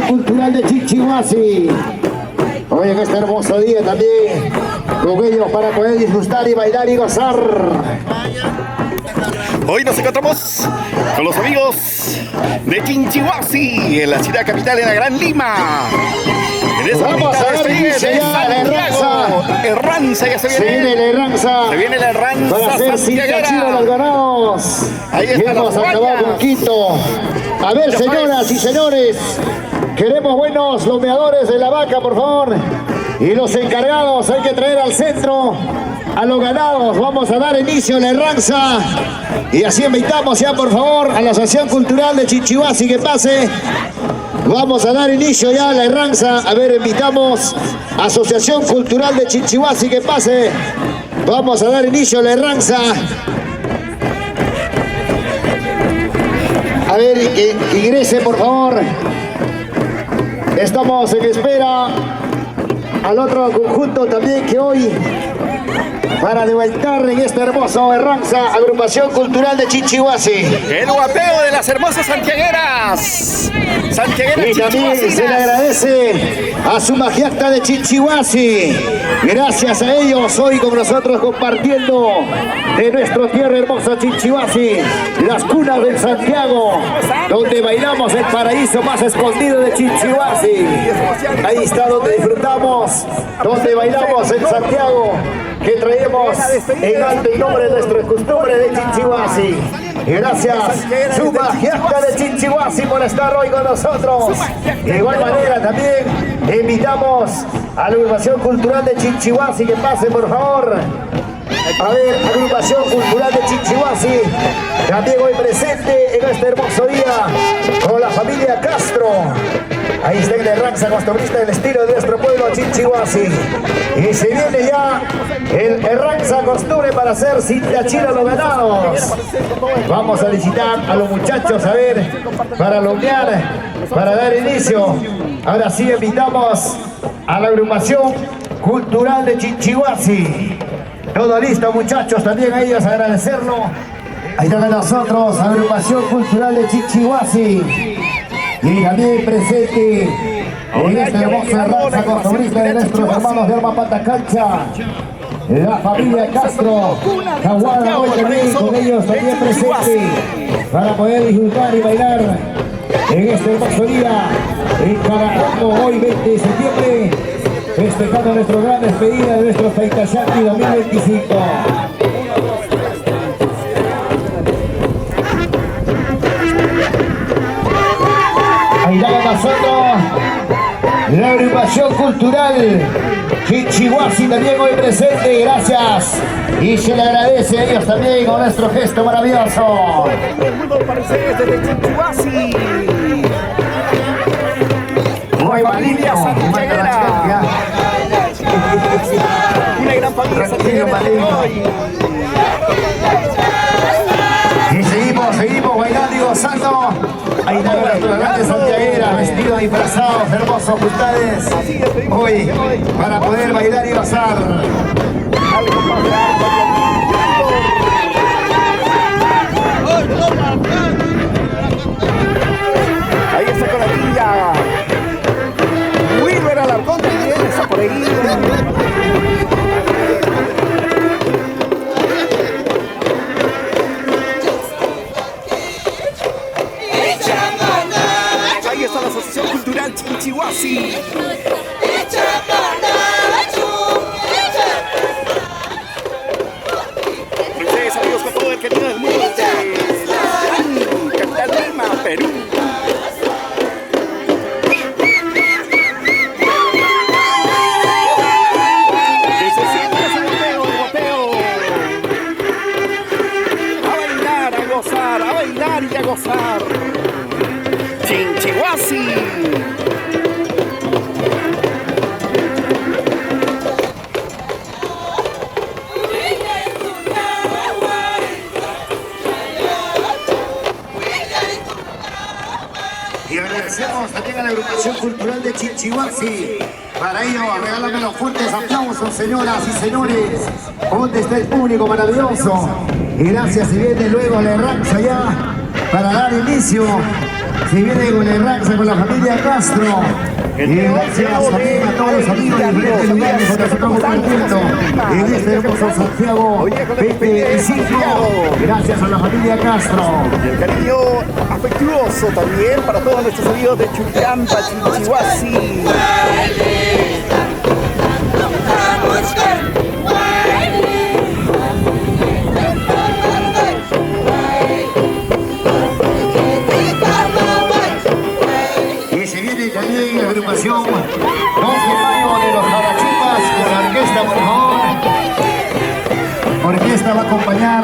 Cultural de Chichihuasi. Hoy en este hermoso día también con ellos para poder disfrutar y bailar y gozar. Hoy nos encontramos con los amigos de Chinchihuasi en la ciudad capital de la Gran Lima. En esa vamos a ver, dice ya la Herranza ya se viene. Se viene la Herranza. Se viene la Herranza. Para hacer cinta chiva los ganados. Ahí está. Y hemos acabado con Quito. A ver, señoras y señores, queremos buenos lomeadores de la vaca, por favor. Y los encargados hay que traer al centro a los ganados. Vamos a dar inicio a la Herranza. Y así invitamos ya, por favor, a la Asociación Cultural de Chichihuasi que pase. Vamos a dar inicio ya a la Herranza. A ver, invitamos a Asociación Cultural de Chichihuasi que pase. Vamos a dar inicio a la Herranza. A ver, que ingrese, por favor. Estamos en espera al otro conjunto también que hoy, para debutar en este hermoso Herranza, Agrupación Cultural de Chichihuasi. El guapeo de las hermosas santiagueras. Y también se le agradece a su magiacta de Chichihuasi. Gracias a ellos hoy con nosotros compartiendo de nuestra tierra hermosa Chichihuasi, las cunas del Santiago, donde bailamos el paraíso más escondido de Chichihuasi. Ahí está donde disfrutamos, donde bailamos en Santiago, que traemos en alto y nombre de nuestra costumbre de Chichihuasi. Gracias, su magiacta de Chichihuasi, por estar hoy con nosotros. De igual manera también invitamos a la Agrupación Cultural de Chichihuasi que pase, por favor. A ver, Agrupación Cultural de Chichihuasi, también hoy presente en este hermoso día con la familia Castro. Ahí está el Herranza, costumbrista del estilo de nuestro pueblo Chichihuasi. Y se viene ya el Herranza costumbre para hacer cinta china a los ganados. Vamos a visitar a los muchachos, a ver, para lomear, para dar inicio. Ahora sí invitamos a la Agrupación Cultural de Chichihuasi. Todo listo, muchachos, también a ellos agradecerlo. Ahí está con nosotros, Agrupación Cultural de Chichihuasi. Y también presente en esta hermosa raza costumbrista de nuestros hermanos de Arma Patacancha, la familia Castro, Caguada, hoy también con ellos también presente para poder disfrutar y bailar en este hermoso día en Caracollo, hoy 20 de septiembre, festejando nuestra gran despedida de nuestro Feitashaki 2025. Ahí está con nosotros la Agrupación Cultural Chichihuasi también hoy presente, gracias. Y se le agradece a ellos también con nuestro gesto maravilloso. El mundo parece desde Chichihuasi. Muy familia santiaguera. Una gran familia santiaguera hoy. Y seguimos bailando y gozando. Ahí están nuestros grandes santiagueras, vestidos disfrazados, hermosos ustedes. Hoy, para poder bailar y gozar. Ahí está con la niña. Wilber Alarcón también está por ahí. Ahí está la Asociación Cultural Chichihuasi. Chinchihuasi. Para ello, regálame los fuertes aplausos, señoras y señores. ¿Dónde está el público maravilloso? Y gracias, si viene luego la Ranza ya para dar inicio. Si viene con la Ranza con la familia Castro. Y gracias también a todos los amigos de diferentes lugares que nos estamos compartiendo en este hermoso Santiago 25. Gracias a la familia Castro. Y el cariño afectuoso también para todos nuestros amigos de Chuquicampa, Chinchihuasi. También la agrupación 2 de mayo de los Jarachupas con la orquesta, por favor. Orquesta va a acompañar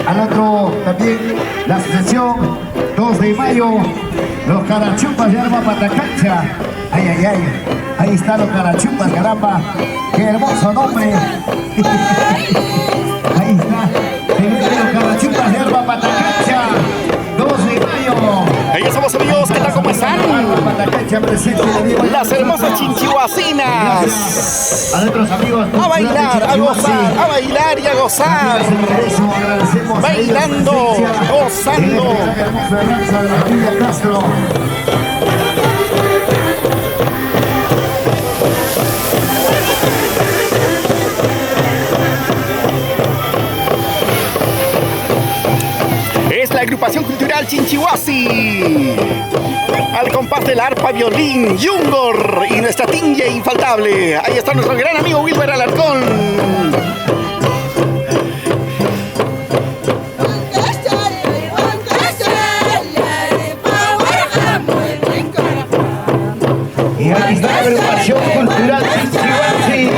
al otro también la asociación 2 de mayo, los Carachupas de Arma Patacancha. Ay, ay, ay, ahí están los Carachupas, caramba, qué hermoso nombre. Ahí está, los Carachupas de Arma Patacancha, 2 de mayo. Ahí estamos, amigos, ¿qué tal? ¿Cómo están? Las hermosas chinchihuasinas. A nuestros amigos. A bailar, a gozar, a bailar y a gozar. Bailando, gozando. Es la agrupación cultural Chinchihuasi. Al compás del arpa, violín, yungor y nuestra tinja infaltable. Ahí está nuestro gran amigo Wilber Alarcón. Y ahí está la agrupación cultural Chinchihuasi.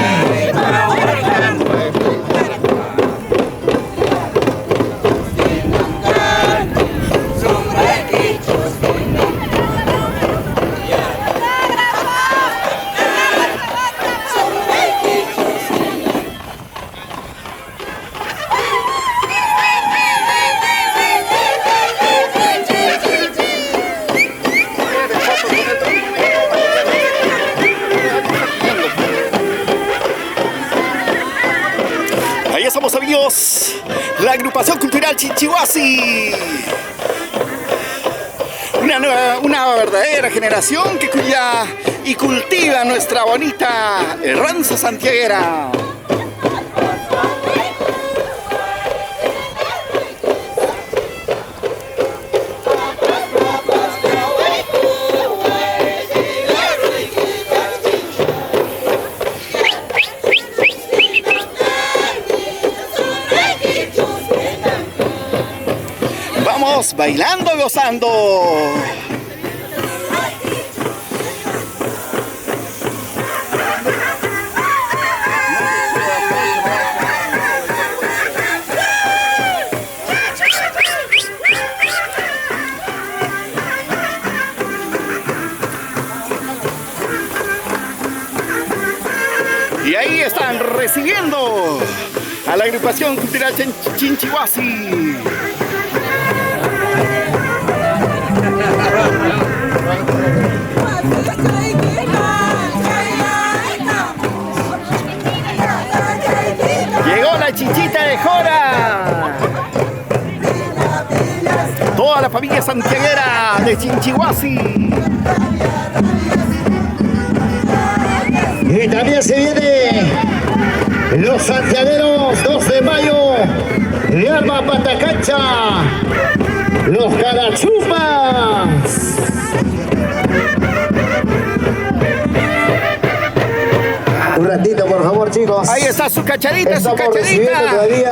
Amigos, la agrupación cultural Chinchihuasi, una verdadera generación que cuida y cultiva nuestra bonita ranza santiaguera. Bailando y gozando. Y ahí están recibiendo a la agrupación cultural Chinchihuasi. Llegó la chichita de Jora. Toda la familia santiaguera de Chinchihuasi. Y también se viene los santiagueros 2 de mayo de Arma Patacancha, los Carachupas. Un ratito, por favor, chicos. Ahí está su cachadita, Estamos recibiendo todavía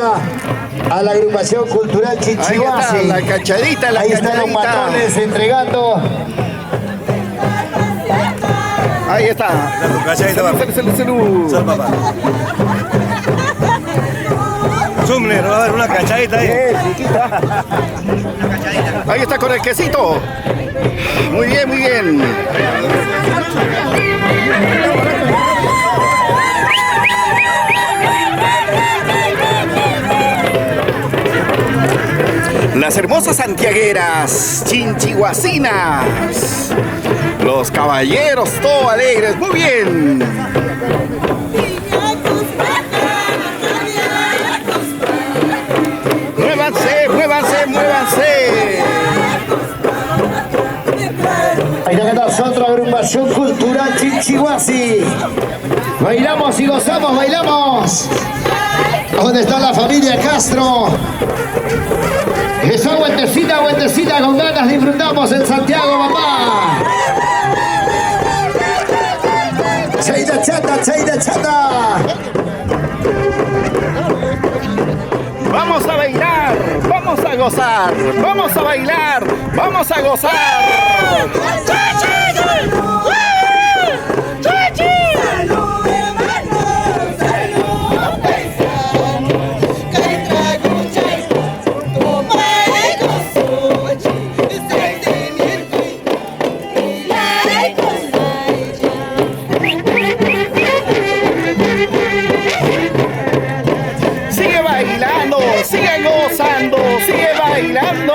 a la agrupación cultural Chinchihuasi. La cachadita, la Ahí cachadita. están los patrones entregando. Ahí está. Salud. papá. Sumner, va a haber una cachadita ahí. Ahí está con el quesito. Muy bien, muy bien. Las hermosas santiagueras chinchihuasinas. Los caballeros, todo alegres. Muy bien. Muévanse, muévanse, muévanse. Ahí está con nosotros, agrupación cultural Chinchihuasi. Bailamos y gozamos, bailamos. ¿Dónde está la familia Castro? Esa vueltecita, vueltecita, con ganas disfrutamos en Santiago, papá. Chaita chata, chaita chata. Vamos a bailar, vamos a gozar, vamos a bailar, vamos a gozar. Sigue gozando, sigue bailando.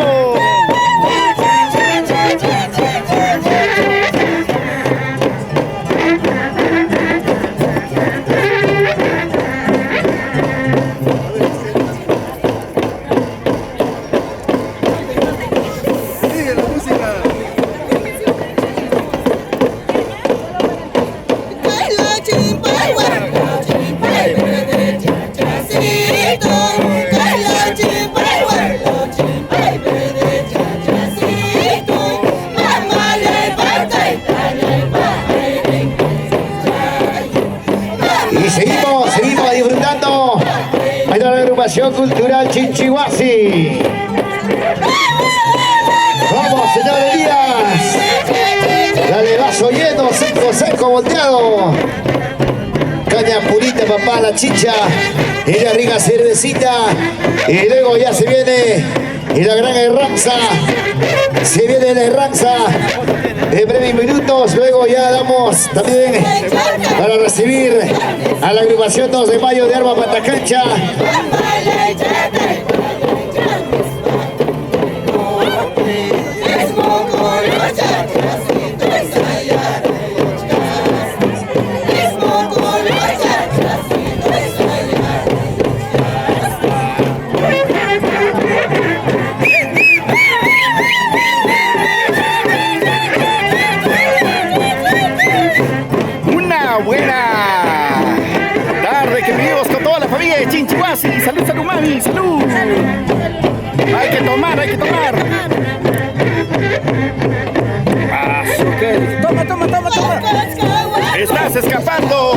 Sigue la música. Y seguimos disfrutando. Ahí está la agrupación cultural Chinchihuasi. Vamos, señor Elías. Dale, vaso lleno, seco, seco, volteado. Caña purita, papá, la chicha. Y la rica cervecita. Y luego ya se viene y la gran herranza. Se viene la herranza. En breves minutos, luego ya damos también para recibir a la agrupación 2 de mayo de Arma Patacancha. Chinchihuasi, salud, salud, mami, salud. Hay que tomar, hay que tomar. Azúcar. Toma, toma, toma, toma. Estás escapando.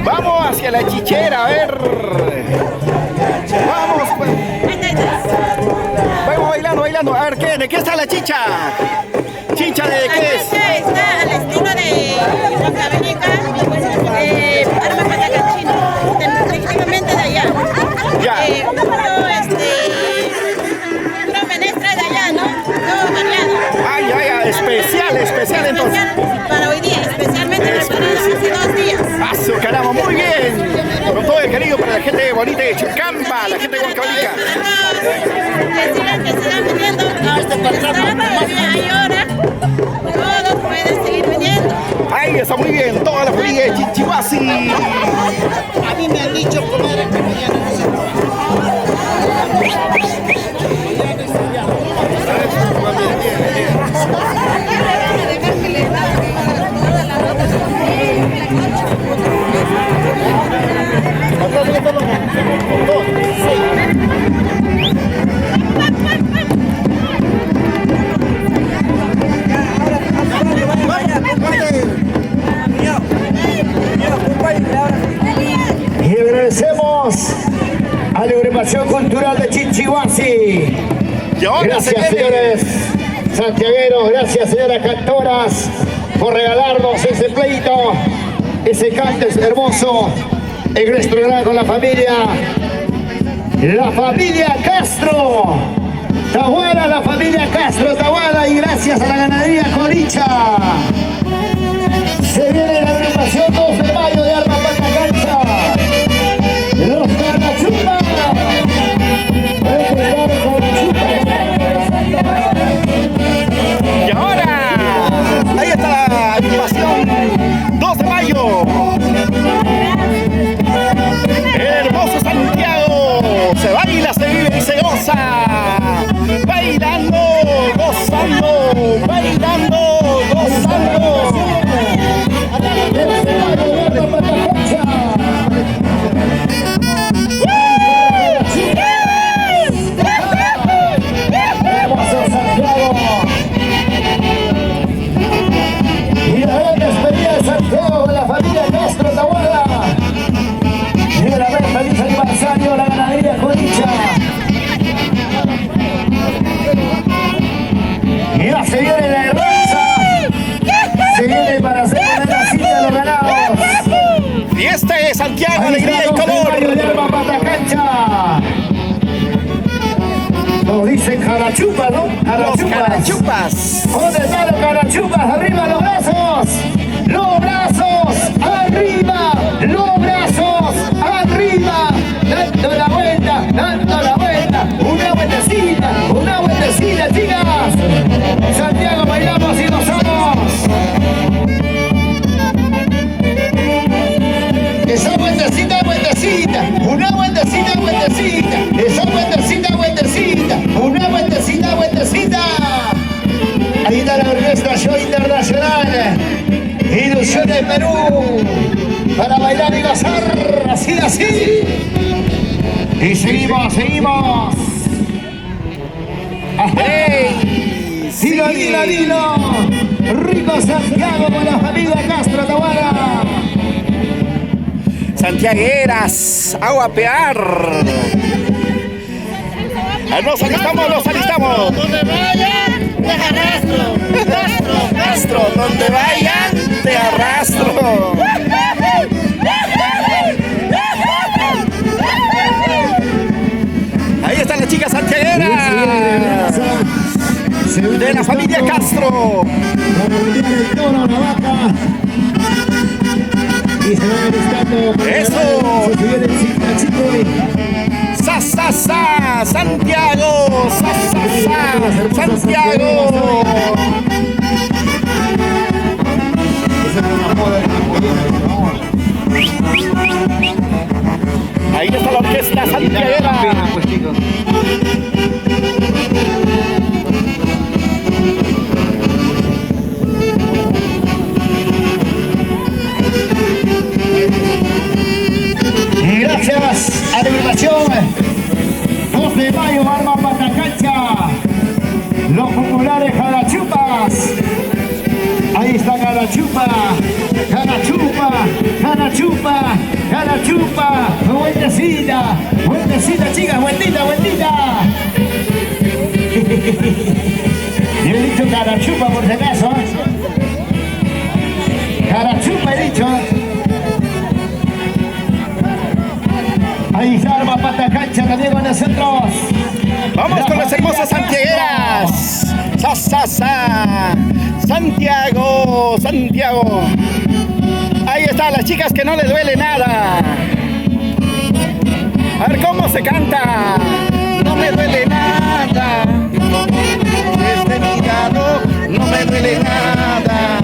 Vamos hacia la chichera, a ver. Vamos, pues. Vamos bailando, bailando. A ver, ¿qué? ¿De qué está la chicha? ¿Chicha de qué es? Está al estilo de Rosa Benica, Arma Patacachino, definitivamente de allá. Ya. Una menestra de allá, ¿no? Todo variado. Ay, ay, ay, especial, especial entonces. Para hoy día, especialmente preparado hace 2 días. ¡Ah, su caramba! ¡Muy bien! Con todo el cariño para la gente bonita de Chacampa, la gente de Huancablica. Que sigan viniendo. Todavía hay hora. Todos pueden seguir viniendo. Ahí está muy bien, toda la familia de Chinchihuasi. A mí me han dicho, comadre, que mañana no se Vaya, compadre. Mira, compadre, ahora Chinchihuasi. Y ahora Gracias, señores santiagueros, gracias, señoras cantoras, por regalarnos ese pleito, ese cante hermoso en nuestro programa con la familia Castro Tahuara, la familia Castro Tahuara, y gracias a la ganadería Coricha. Se viene la agrupación 2 de mayo de Arma Patacancha. Los Carachupas. Y ahora, ahí está la agrupación 2 de mayo. Hermoso Santiago, se baila, se vive y se goza. Bailando, gozando, bailando, gozando. Y la gran despedida de Santiago con la familia Castro Tahuara. Y la vez feliz aniversario la ganadería Coricha. Y ya se viene la hermosa. Se viene para hacer una cita de los ganados. Fiesta de Santiago, Ahí alegría y está, 2 de color. mayo de Arma Patacancha. Nos dicen Carachupas, ¿no? Los Carachupas. Carachupas. ¿Dónde están los Carachupas? ¡Arriba los brazos! ¡Los brazos! ¡Arriba! ¡Los brazos! ¡Arriba! ¡Dando la vuelta! ¡Dando la vuelta! ¡Una vueltecita, chicas! Santiago, bailamos y gozamos. Esa vueltecita, una vueltecita, esa vueltecita, una vueltecita. Ahí está la orquesta Show Internacional, Ilusiones Perú, para bailar y gozar, así. Y seguimos. ¡Ey! Dilo. Rico Santiago con la familia Castro Tahuara. Santiagueras, a guapear. Nos alistamos. Donde vaya, te arrastro. Castro, donde vaya, te arrastro. Ahí están las chicas santiagueras de la familia Castro. Y se van listando. ¡Eso! ¡Sa, sa, sa! ¡Santiago! ¡Sa, sa, sa! ¡Santiago! Ahí está la orquesta santiaguera. Y gracias a la agrupación 2 de mayo, Arma Patacancha, los populares Carachupas. Ahí está Carachupa. Vueltecita, chicas, vueltita. Yo he dicho Carachupa por si acaso. Carachupa he dicho. Ahí está Arma Patacancha también con nosotros. Vamos con las hermosas santiagueras. ¡Sa, sa, sa! Santiago. Ahí están las chicas que no les duele nada. A ver cómo se canta. No me duele nada. Desde mi lado no me duele nada.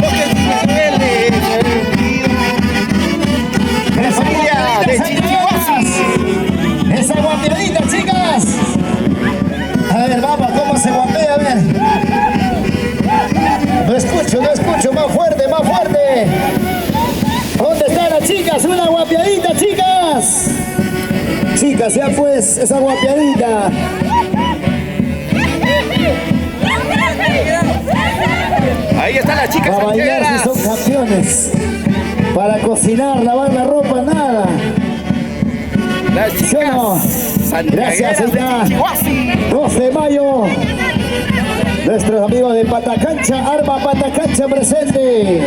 Lo que sí me duele es la familia de Chinchihuasi. Esa guapeadita, chicas. A ver, vamos, ¿cómo se guapea? A ver. No escucho, más fuerte. ¿Dónde están las chicas? Una guapeadita, chicas. Chicas, ya pues, esa guapeadita. Ahí están las chicas Para bailar santiagueras. si son campeones. Para cocinar, lavar la ropa, nada. Las ¿Sí o no? chicas Gracias, santiagueras de señor. Chinchihuasi. 2 de mayo. Nuestros amigos de Patacancha, Arma Patacancha presente.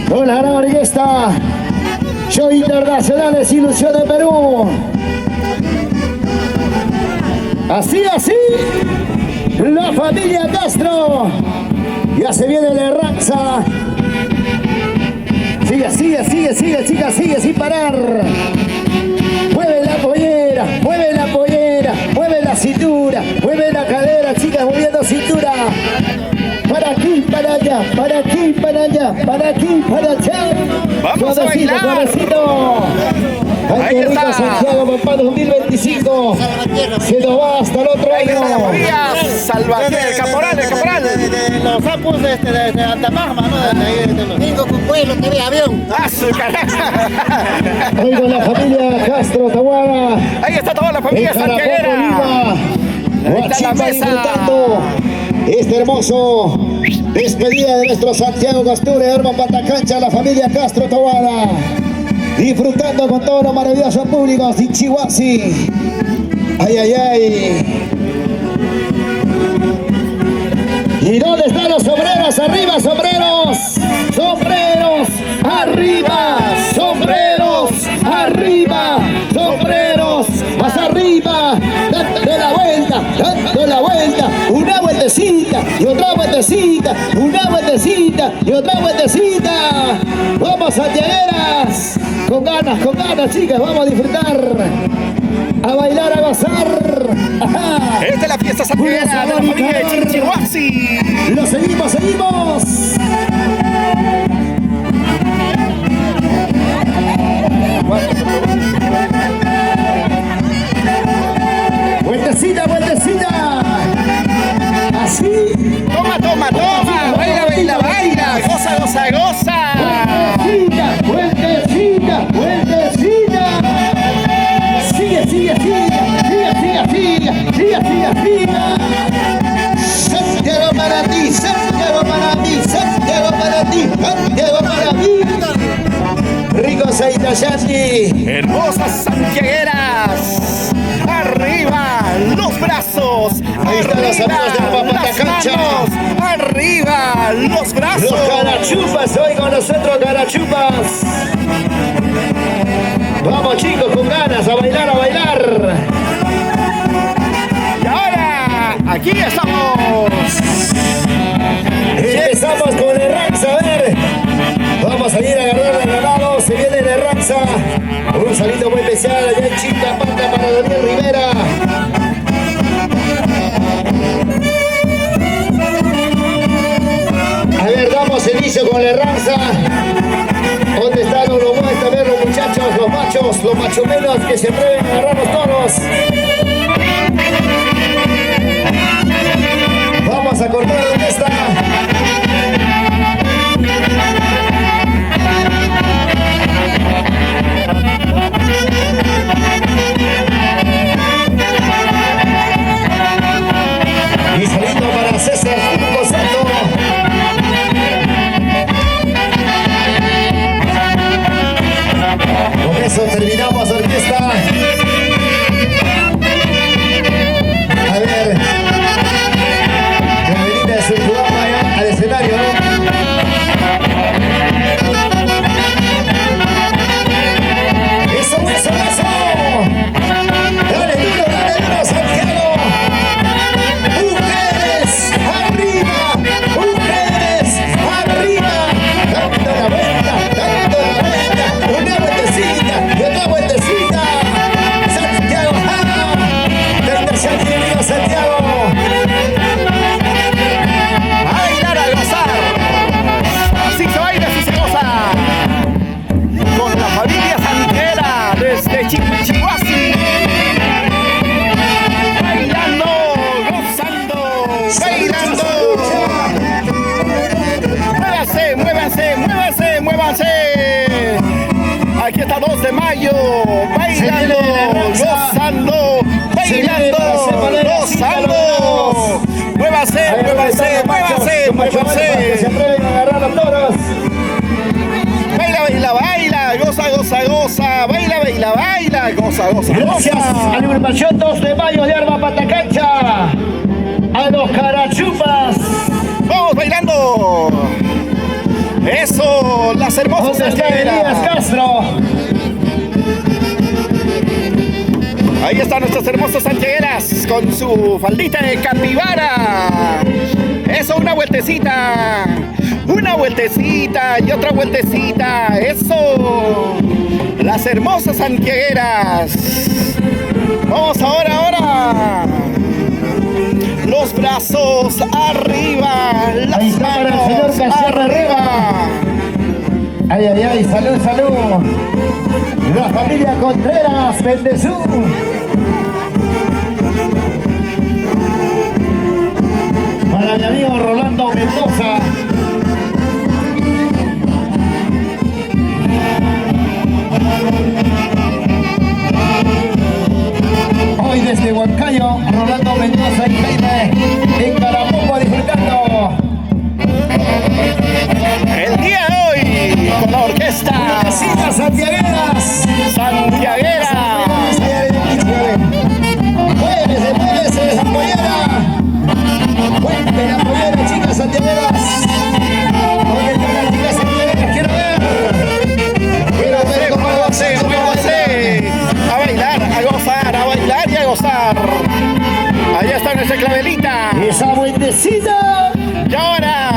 Con la gran orquesta Show Internacionales Ilusión de Perú. Así, la familia Castro. Ya se viene la Herranza. Sigue, chicas, sigue sin parar. Mueve la pollera, mueve la cintura, mueve la cadera, chicas, moviendo cintura. Para aquí, para allá, para aquí, para allá, para aquí, para allá. Vamos a bailar. Suavecito. Ay, Ahí qué rico está. Santiago, papá, 2025. Se nos va hasta el otro Ahí está la año. familia Salvatierra, el caporal. De los sapos de Antapagma, ¿no? Vengo con vuelo, TV, avión. ¡Ah, su carajo! Hoy con la familia Castro Tahuara. Ahí está toda la familia En Carabobo, santiaguera. Lima. Ahí está la Guachimba mesa. disfrutando este hermoso despedida de nuestro Santiago Casture, Arma Patacancha, la familia Castro Tahuara. Disfrutando con todos los maravillosos públicos de Chinchihuasi. Ay. ¿Y dónde están los sombreros? ¡Arriba, sombreros! ¡Sombreros! ¡Arriba! ¡Sombreros! ¡Arriba! ¡Sombreros! ¡Más arriba! ¡Dando la vuelta! ¡Una vueltecita! ¡Y otra vueltecita! ¡Una vueltecita! ¡Y otra vueltecita! ¡Vamos, santiagueras! Con ganas, chicas, vamos a disfrutar. A bailar, a gozar. Ajá. Esta es la fiesta santiaguera de la familia de Chinchihuasi. Lo seguimos. Vueltecita. Así. Toma. Baila. Goza. Vueltecita. Sigue. Santiago para ti, Santiago para mí. Rico Saitayati. Hermosas santiagueras. Arriba los brazos. Ahí están los amigos de Arma las Patacancha. manos. Arriba los brazos. Los carachupas, hoy con nosotros carachupas. Vamos, chicos, con ganas, a bailar. Y ahora, aquí estamos. Empezamos con Herranza, a ver. Vamos a ir a agarrar el ganado, se viene de Herranza. Un saludo muy especial allá en Chintapanta para Daniel Rivera. A ver, damos inicio con la Herranza. ¿Dónde están los muestros? A ver, los muchachos, los machos, los machomenos que se atreven a agarrar los toros. Vamos a cortar la orquesta. Y saliendo para César Santo. Con eso terminamos orquesta. A ver. Bienvenida de su programa ya al escenario, ¿no? Eso. Dale duro, Santiago. Mujeres arriba. Dando la vuelta. Una vueltecita y otra vueltecita. Santiago, desde Santiago. A bailar, a gozar. Así se baila, así se goza. Con la familia santiaguera desde Chinchihuasi. Bailando, gozando, bailando. Muévanse. Aquí está 2 de mayo. Bailando, gozando, gozando. Muévanse. Que se atreven a agarrar los toros. Baila, goza, goza, goza. Baila, baila, baila. Goza, goza, Gracias goza. a la agrupación 2 de mayo de Arma Patacancha. A los Carachupas. Vamos bailando. Eso, las hermosas ¿Dónde está Elías santiagueras. Castro? Ahí están nuestras hermosas santiagueras con su faldita de capibara. Eso, una vueltecita. Una vueltecita y otra vueltecita. Eso. Las hermosas santiagueras. Vamos ahora. Los brazos arriba. Las Ahí está para el señor manos Casierra arriba. Ay, ay, ay, salud, salud. La familia Contreras, Bendezú. Para mi amigo Rolando Mendoza. Hoy desde Huancayo, Rolando Mendoza y Jaime en Carabobo disfrutando. El día de hoy con la orquesta Vecinas santiagueras. santiaguera. Muévese, apoyera. Cuenten apoyera, chicas santiagueras. ¿Dónde están las chicas santiagueras? Quiero ver cómo lo hacen. Muévanse. A bailar, a gozar, a bailar y a gozar. Ahí está nuestra clavelita. Esa vueltecita. Y ahora,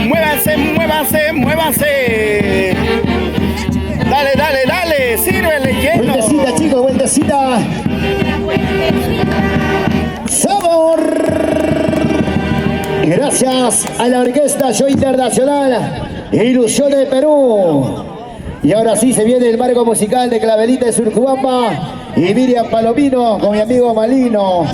muévanse, muévanse, muévanse. Dale, dale, dale, sírvele lleno. Vueltecita, chicos, vueltecita. ¡Sabor! Gracias a la Orquesta Show Internacional Ilusión de Perú. Y ahora sí se viene el marco musical de Clavelita de Surcubamba y Miriam Palomino con mi amigo Malino.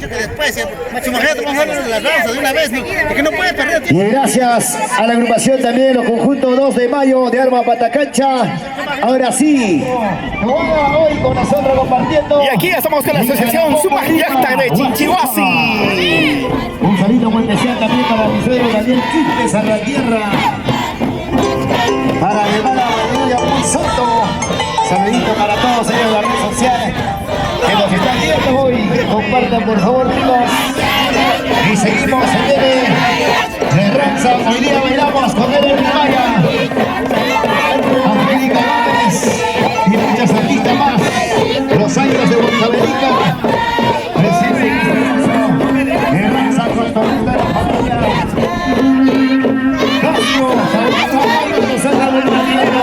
Después, macho, imagínate, vamos a hablar de la danza de una vez, ¿no? Porque no puede perder tiempo. Y gracias a la agrupación también, los conjuntos 2 de mayo de Arma Patacancha. Ahora sí, hoy con nosotros compartiendo. Y aquí estamos con la asociación Sumacayacta de Chinchihuasi. Un saludo muy especial también para mi suegro Daniel Quispe Salvatierra. Para mi hermana Valeria Muy Soto. Saludito para todos ellos de las redes sociales que nos están viendo hoy. Compartan por favor, chicos. Y seguimos en de Ranza. Hoy día bailamos con Eder Maya, Angélica Gómez y muchas artistas más. Los años de Huancavelica. Reciben de Ranza con toda la familia. Casio, saludos a la del Madero.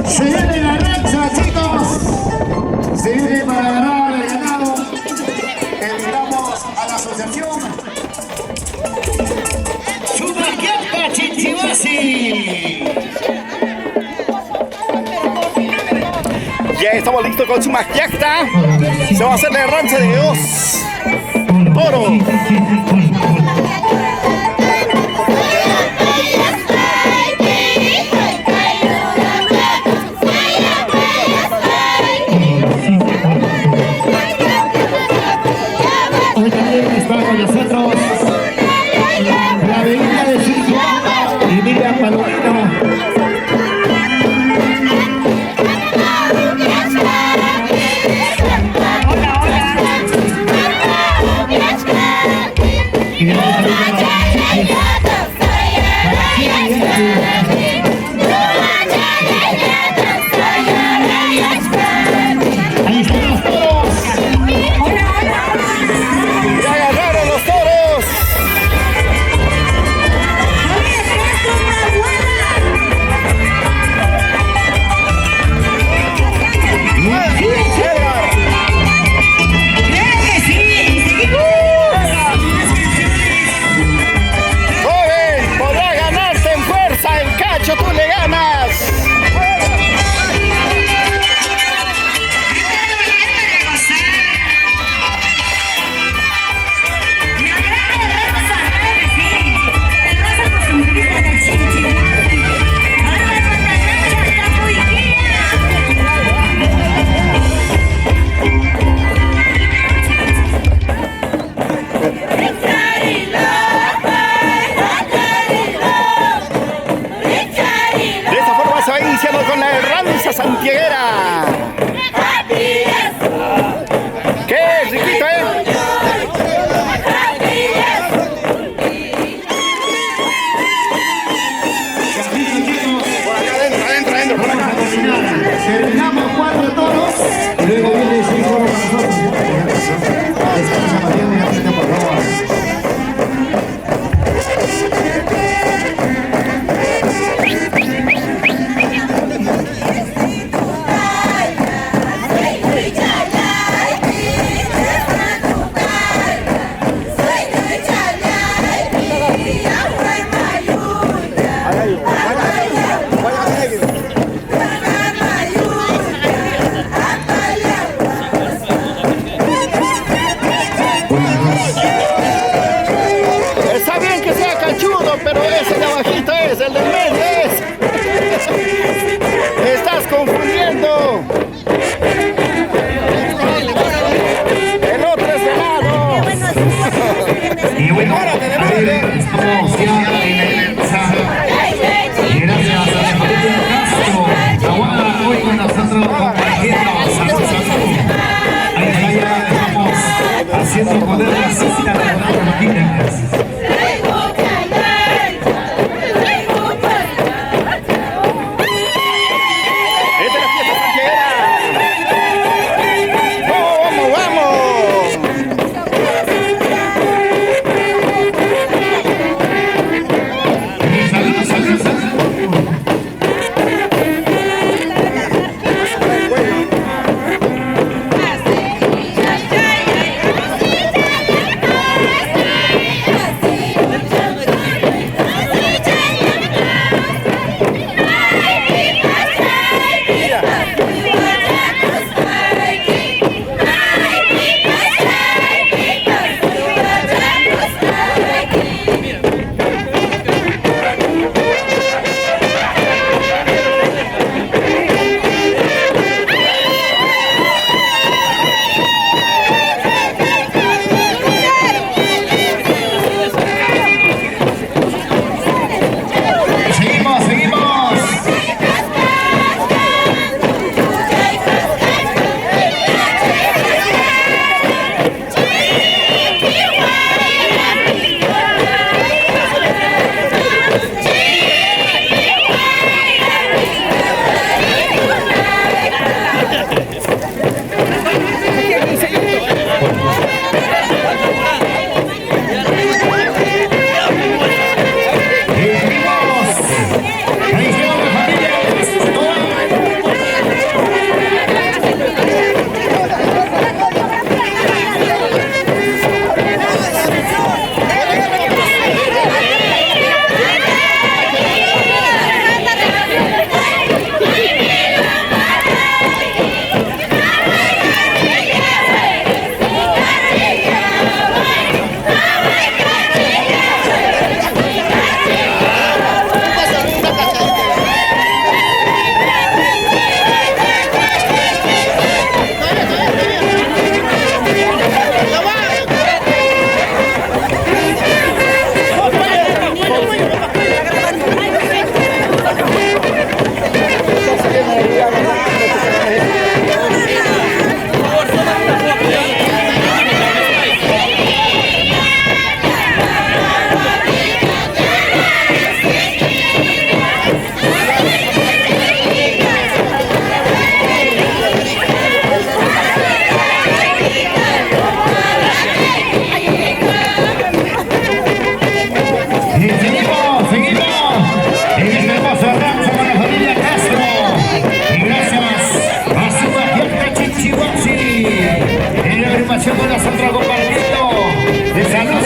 Se viene la rancha, chicos. Se viene para ganar el ganado. Invitamos a la asociación Sumacayacta Chinchihuasi. Ya estamos listos con Sumacayacta. Se va a hacer la rancha de Dios. Oro. Hoy también está con nosotros la avenida de Surcubamba y Miriam Palomino. Y haciendo poner la cinta de las máquinas. Con nosotros compartiendo de salud.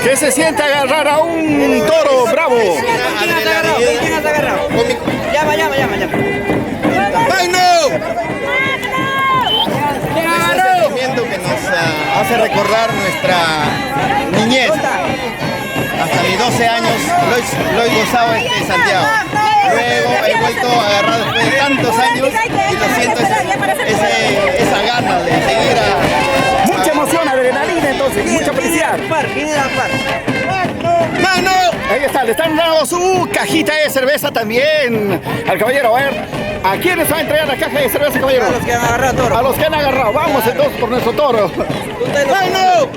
¿Qué se siente agarrar a un toro bravo? ¿Quién has agarrado? Llama. ¡Magno! Este sentimiento que nos hace recordar nuestra niñez. Hasta mis 12 años lo he gozado en Santiago. Luego he vuelto a agarrar después de tantos años y lo siento esa gana de seguir a... Mucha emoción, adrenalina entonces, mucha felicidad. ¡Mano! Ahí está, le están dando su cajita de cerveza también al caballero. A ver, ¿a quiénes va a entregar la caja de cerveza, caballero? A los que han agarrado toro. A los que han agarrado. Vamos entonces por nuestro toro. ¡Mano!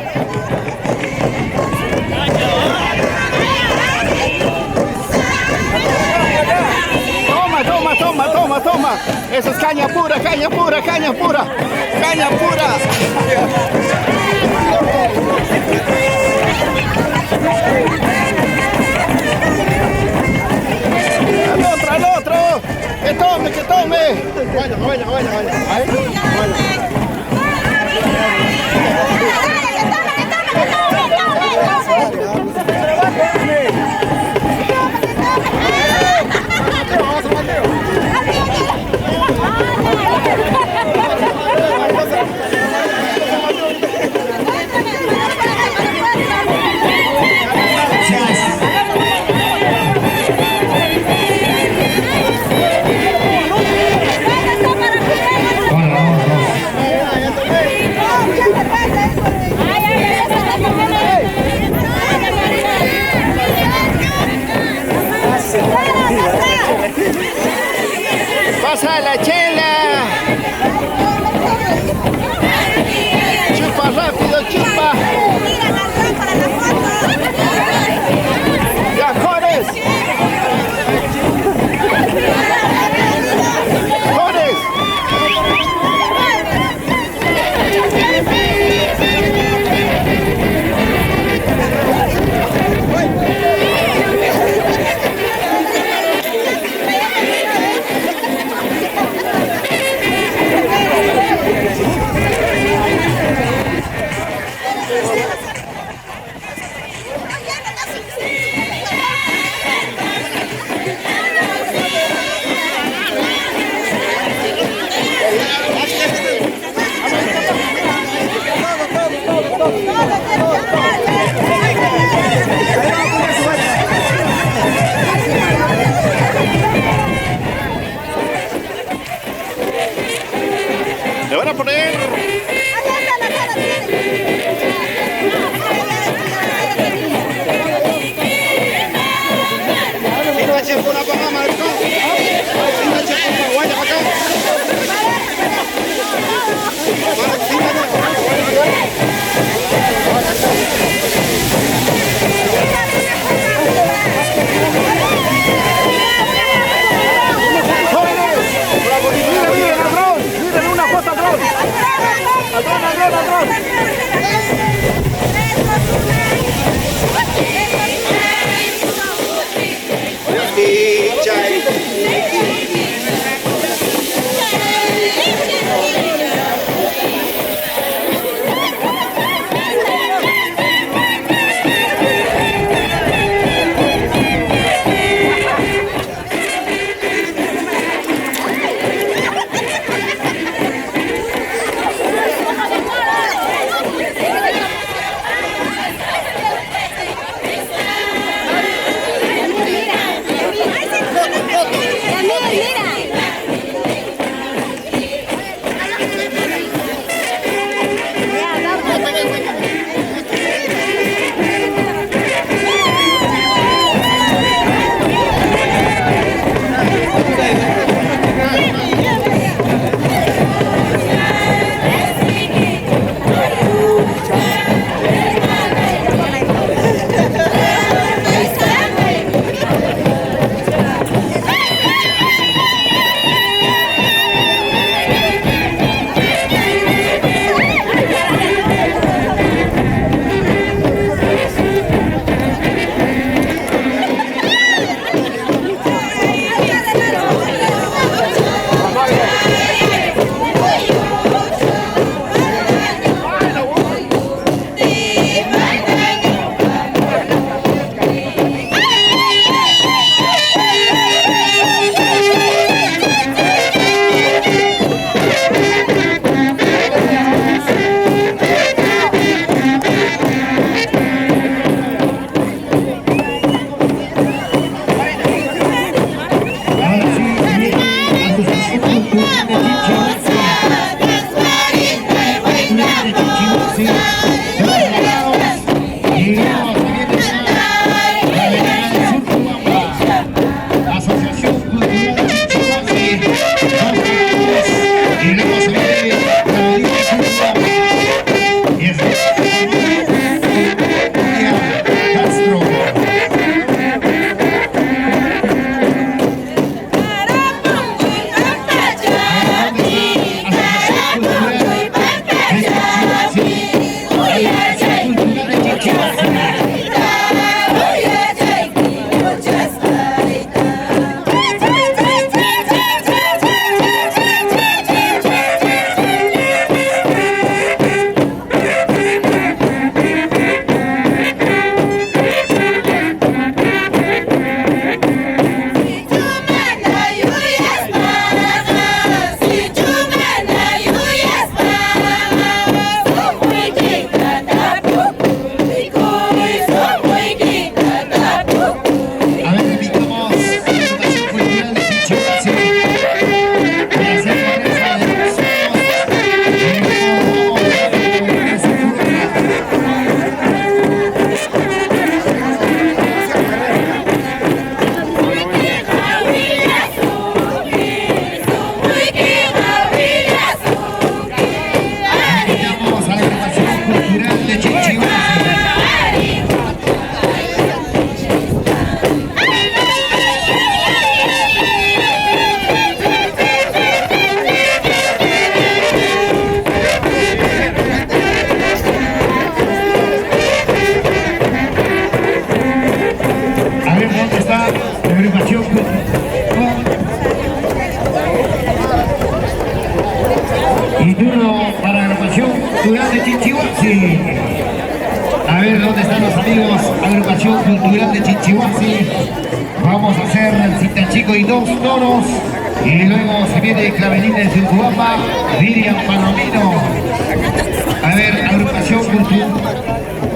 Toma. Eso es caña pura. Al otro. Que tome. Vaya. Y turno para la agrupación cultural de Chinchihuasi. A ver dónde están los amigos, agrupación cultural de Chinchihuasi. Vamos a hacer cita chico y dos toros. Y luego se viene Clavelina de Surcuapa, Miriam Palomino. A ver, agrupación cultural.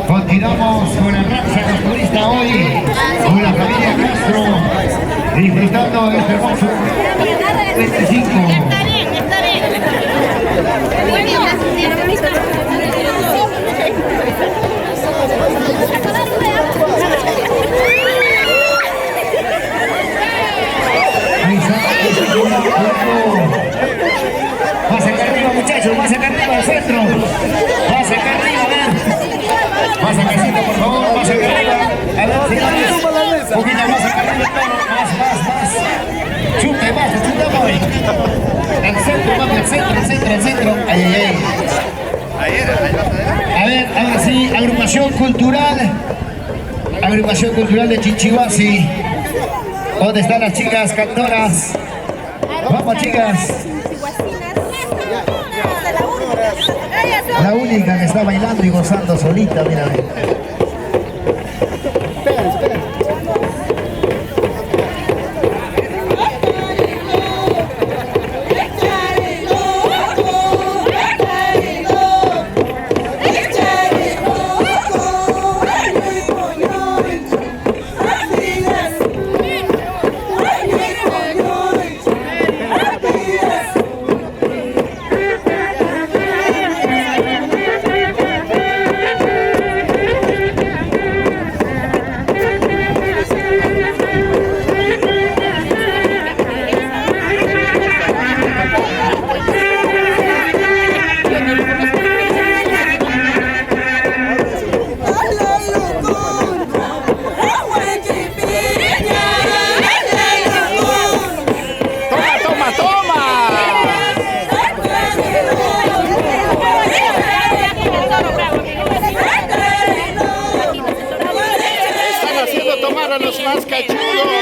Continuamos con la raza culturista hoy, con la familia Castro, disfrutando de este hermoso 25. Está bien, está bien. Eso, más acá arriba al centro. Más acá arriba, a ver. Más acá, por favor, más acá arriba. A ver, señores. Un poquito más acá arriba, más. Chute, más, voy. Al centro, vamos, al centro. Ay. A ver, ahora sí, agrupación cultural de Chinchihuasi. ¿Dónde están las chicas cantoras? Vamos, chicas. La única que está bailando y gozando solita, mira. Los más cachudos.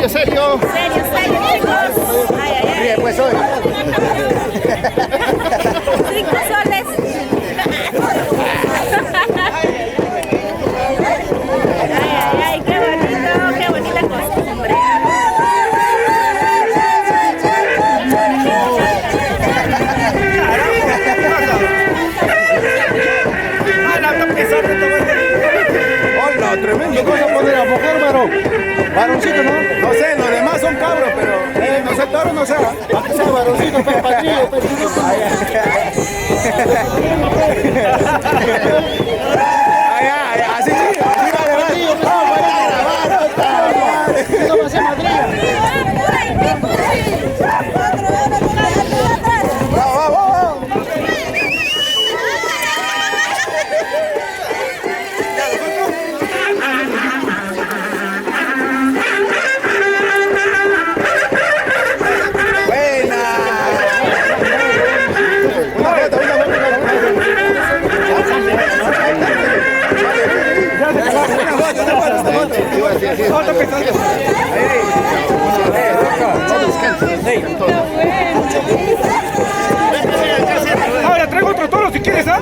serio. Serio, chicos. Ay, ay, ay. Bien, pues hoy. 5 soles. Ay, ay, ay, qué bonita costumbre. Hola, tremendo. vas a poner a mujer, varón. Varoncito, ¿no? No sé, los demás son cabros, pero no sé, toro no sé. Aquí sea varoncito, pero patrillo, Así vale, Ahora traigo otro toro si quieres, ¿ah?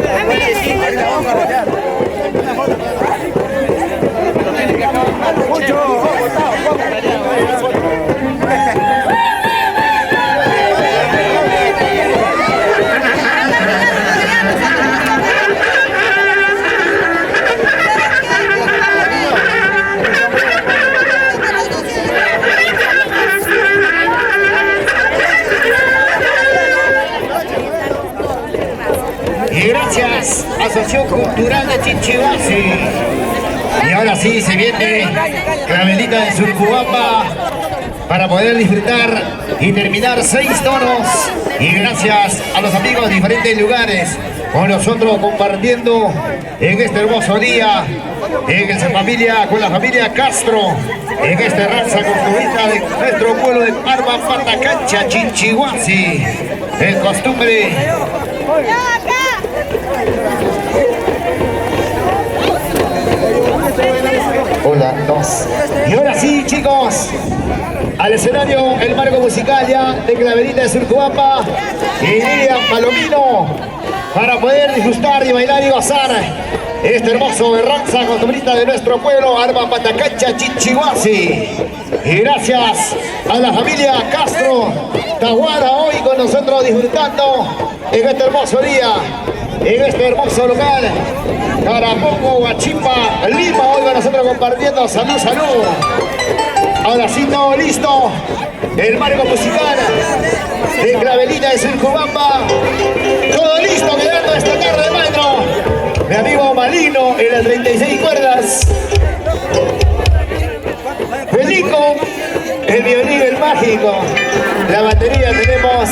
Y gracias, Asociación Cultural de Chinchihuasi. Y ahora sí se viene la velita de Surcubamba para poder disfrutar y terminar 6 toros. Y gracias a los amigos de diferentes lugares con nosotros compartiendo en este hermoso día con la familia Castro en esta raza construida de nuestro pueblo de Arba Patacancha, Chinchihuasi. El costumbre. Hola, 2. Y ahora sí, chicos, al escenario el marco musical ya de Claverita de Surcubamba y Lilian Palomino para poder disfrutar y bailar y gozar este hermoso berranza costumbrista de nuestro pueblo, Arba Patacancha, Chinchihuasi. Y gracias a la familia Castro Tahuara hoy con nosotros disfrutando en este hermoso día, en este hermoso lugar, Carapongo, Huachipa, Lima, hoy con nosotros compartiendo. Salud, salud. Ahora sí, todo listo. El marco musical de Clavelita de Surcubamba. Todo listo, quedando esta tarde, maestro. Mi amigo Malino en las 36 cuerdas. Felico, el violín, el mágico. La batería tenemos.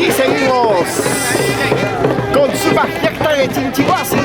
Aquí seguimos con su magiacta de Chinchihuasi.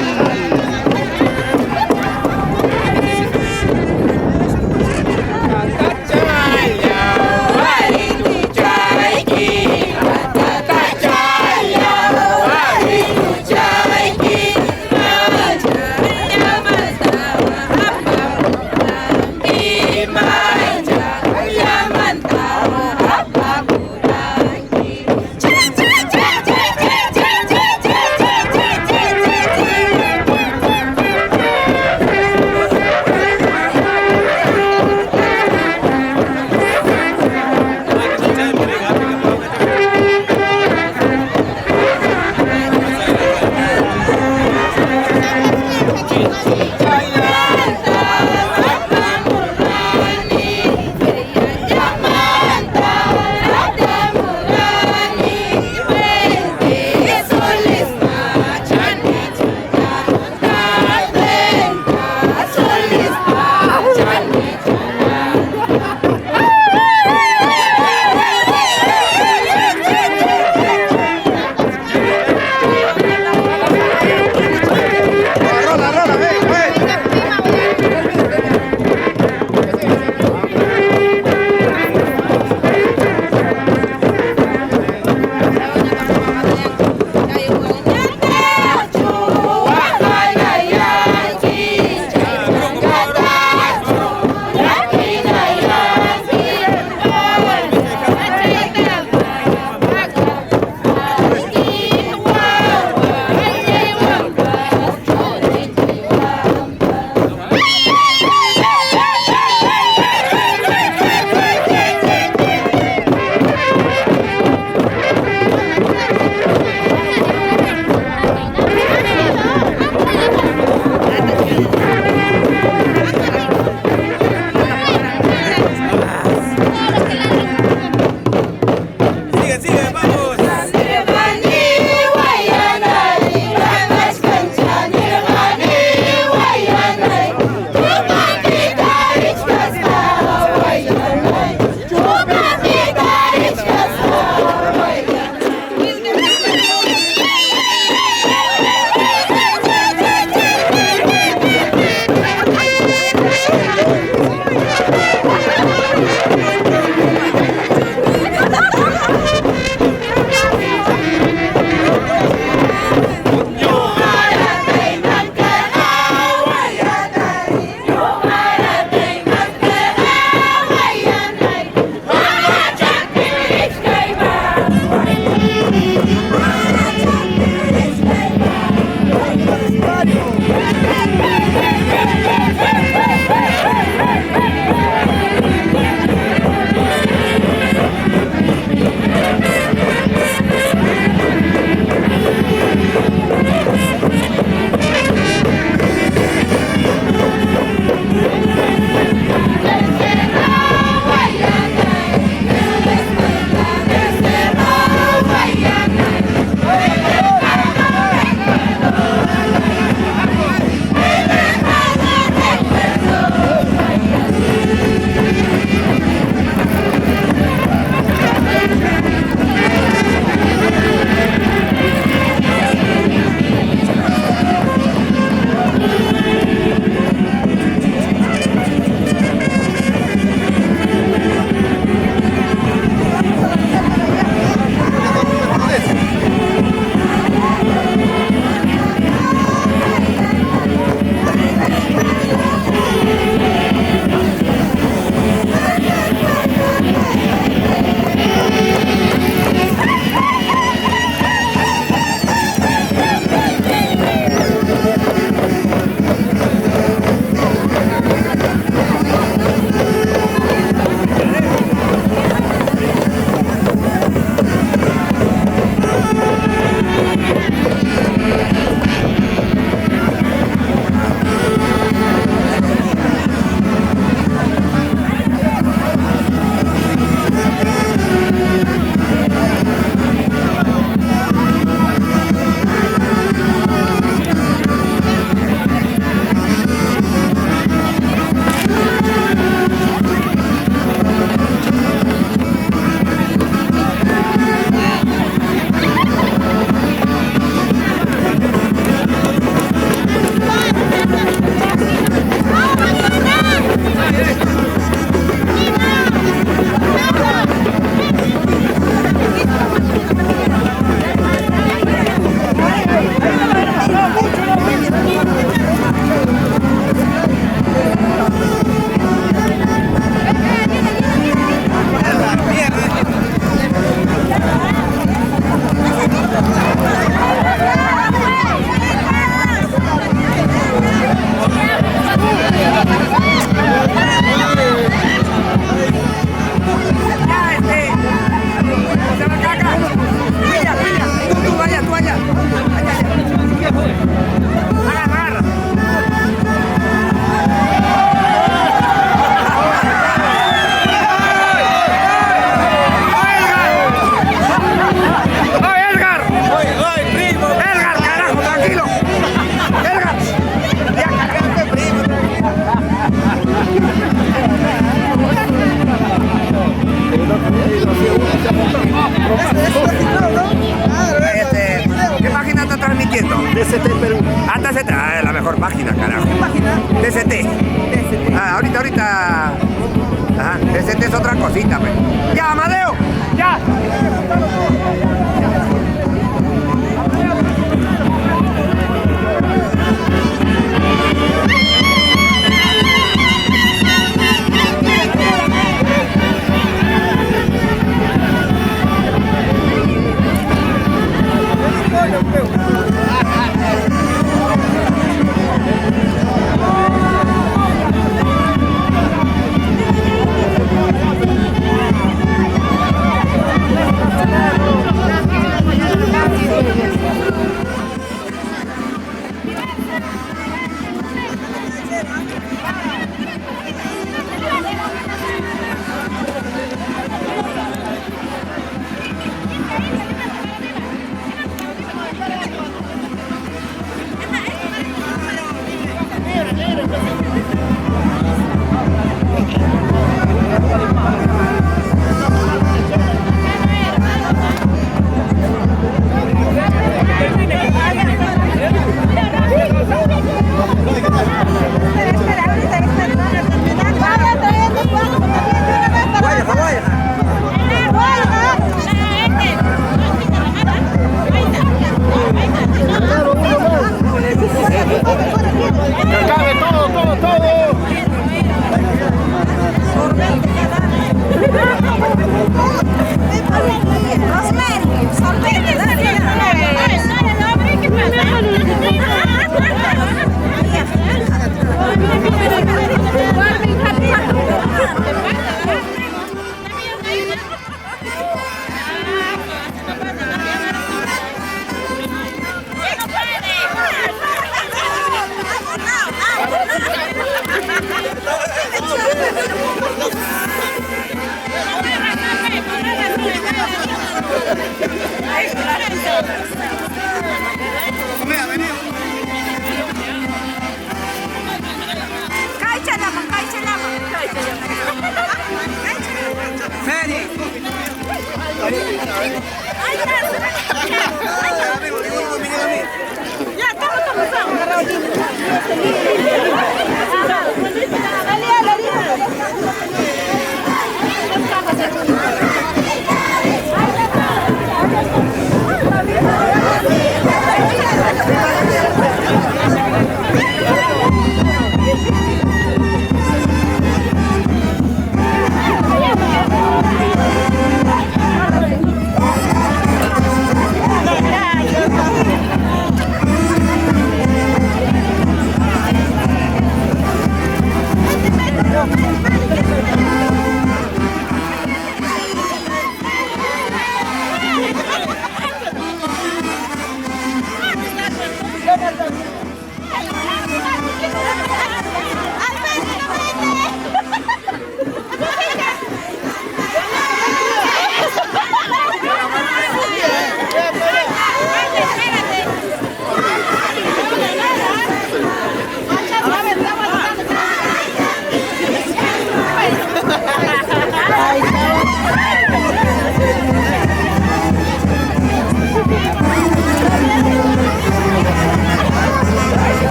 Ya, Amadeo. Ya.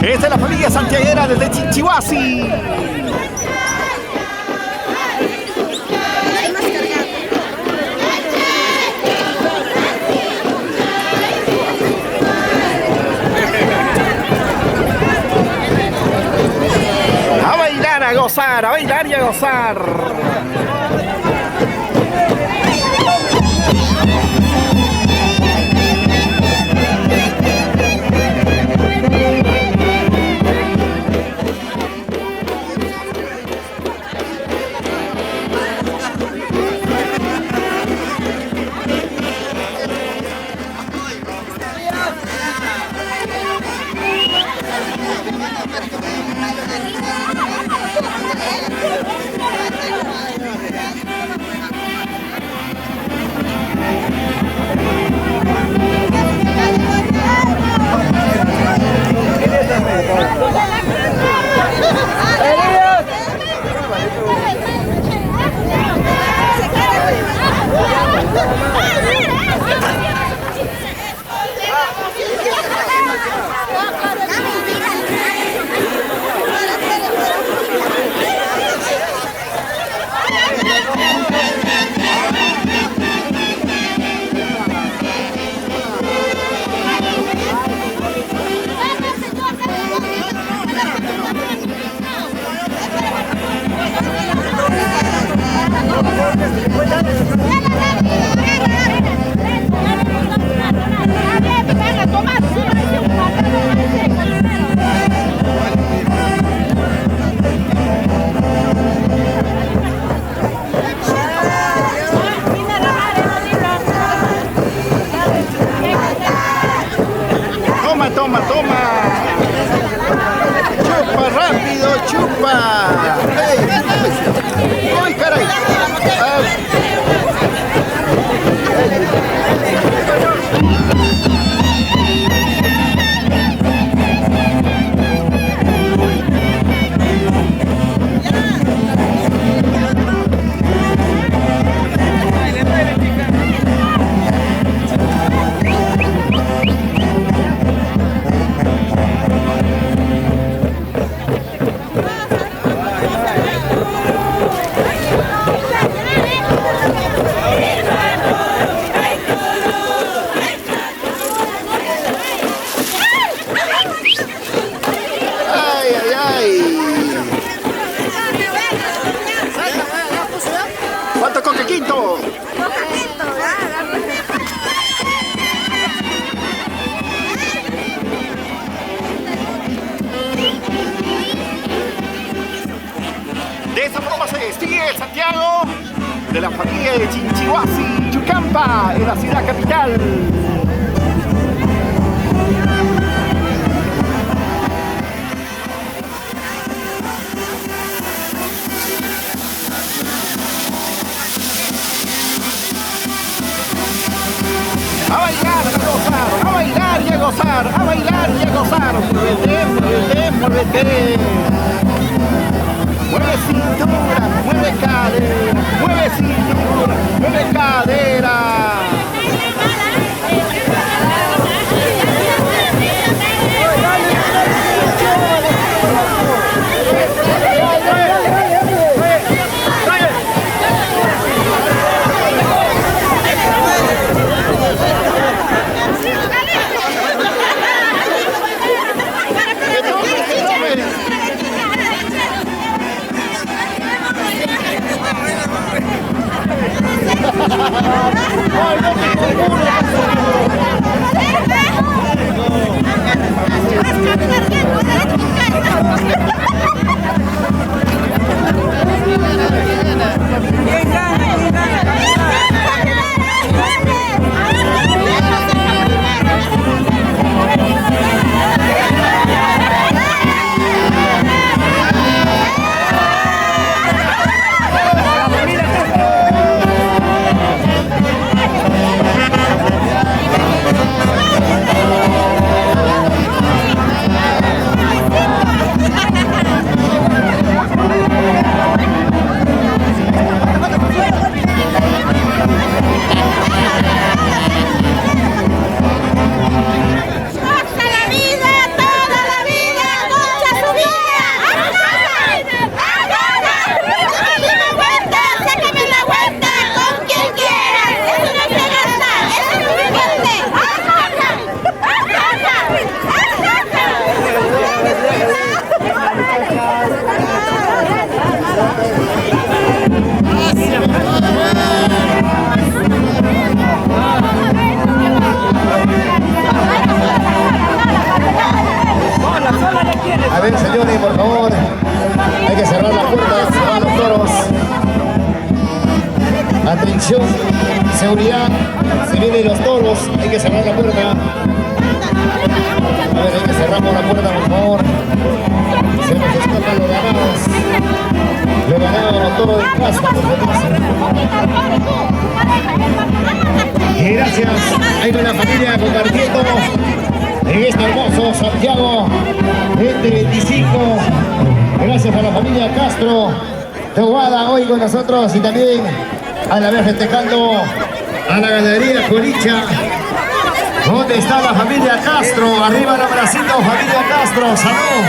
Esta es la familia santiaguera desde Chinchihuasi. gozar, a bailar y a gozar. Toma, toma. Chupa rápido, chupa. ¡Uy, caray! De esa forma se despide Santiago de la familia de Chinchihuasi, Chucampa, en la ciudad capital. A bailar, a gozar, a bailar y a gozar, a bailar y a gozar. Muévete, muévete, muévete. Mueve cintura, mueve cadera, mueve cintura, mueve cadera. señores, por favor. Hay que cerrar la puerta, cerrar los toros. Atención, seguridad. Se vienen los toros, hay que cerrar la puerta. A ver, hay que cerramos la puerta, por favor. Se nos escapan los ganados. Los ganados, los toros de casa, por favor. Y gracias, ahí con la familia compartiendo en este hermoso Santiago 2025. Gracias a la familia Castro Tobada hoy con nosotros y también a la vez festejando a la ganadería Coricha. ¿Dónde está la familia Castro? Arriba el abracito, familia Castro, salud.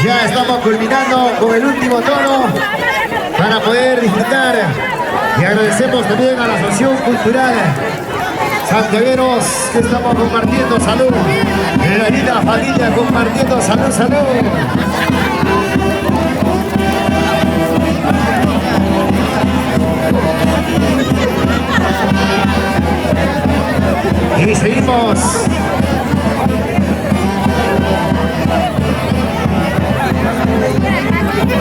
Ya estamos culminando con el último toro para poder disfrutar. Y agradecemos también a la Asociación Cultural Santiagueros que estamos compartiendo salud. De la linda familia compartiendo salud, salud. Y seguimos.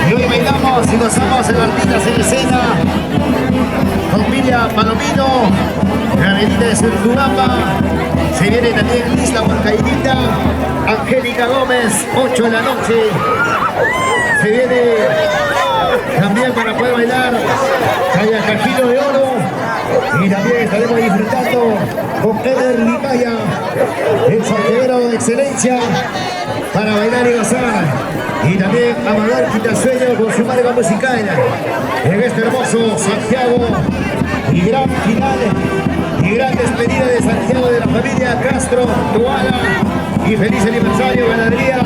Y hoy bailamos y gozamos en artistas en escena. Familia Palomino, Granelita de Surtubamba. Se viene también Isla Huancairita, Angélica Gómez, 8 de la noche. Se viene también para poder bailar Callacajino de Oro. Y también estaremos disfrutando con Eder Limaya, el santiaguero de excelencia, para bailar y gozar. Y también Amador Quitasueño con su marca musical en este hermoso Santiago. Y gran final y gran despedida de Santiago de la familia Castro Tobada. Y feliz aniversario ganadería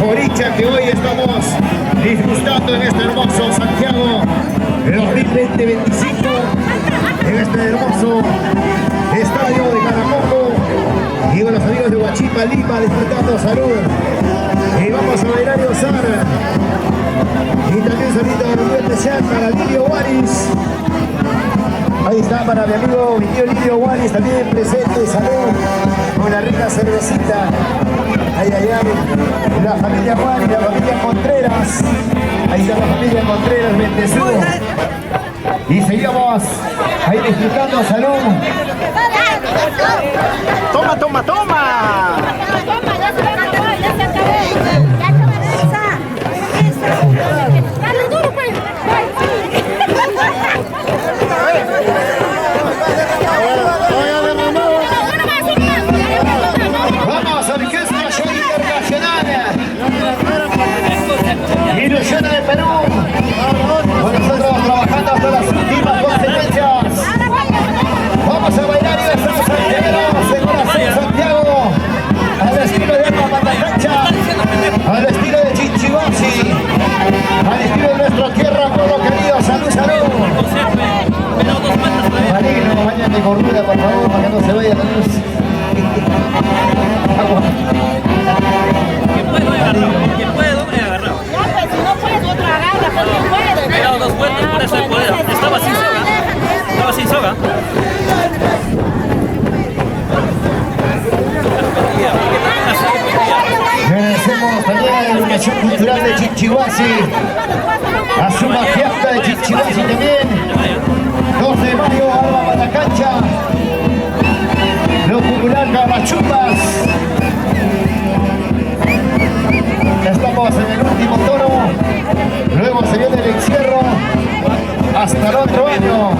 Coricha, que hoy estamos disfrutando en este hermoso Santiago 2025, en este hermoso estadio de Caramoco. Y con los amigos de Huachipa, Lima, disfrutando salud. Y vamos a bailar y gozar. Y también un saludo muy especial para Lidio Waris. Ahí está para mi amigo, mi tío Lidio Waris, también presente, salud, con la rica cervecita. Ahí, la familia Waris, la familia Contreras. Ahí está la familia Contreras, Bendezú. Y seguimos ahí disfrutando, salud. Toma, toma, toma. Vamos, Orquesta Show Internacional. Ilusiones de Perú. Con nosotros trabajando hasta las últimas consecuencias. Vamos a bailar y besar a Santiago, Santiago, al estilo de Alma Patacancha, al estilo de Chinchihuasi, al estilo de nuestra tierra, pueblo querido. Salud, salud. Marino, bañate con ruda, por favor, para que no se vaya la luz. Agua. Quien puede, doble agarrado. Ya, pues si no puedes, otro agarra, porque puede. Pero dos vueltas, por eso el poder. Estaba sin soga. Estaba sin soga. Agradecemos también a la Educación Cultural de Chinchihuasi, a su Fiesta de Chinchihuasi también. 12 de mayo, Alba Patacancha, lo popular Cabachupas. Estamos en el último toro, luego se viene el encierro hasta el otro año.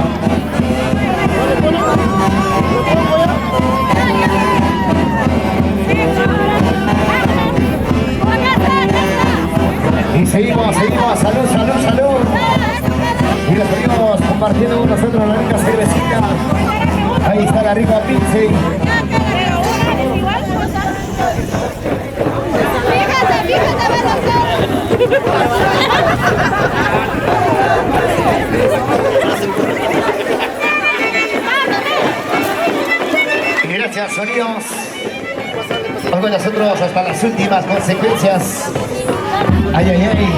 Y seguimos, salud, salud, salud. Y lo seguimos compartiendo con nosotros la rica cervecita. Ahí está la rica pizza. Y gracias, sonidos. Vamos con nosotros hasta las últimas consecuencias. Ay, ay, ay.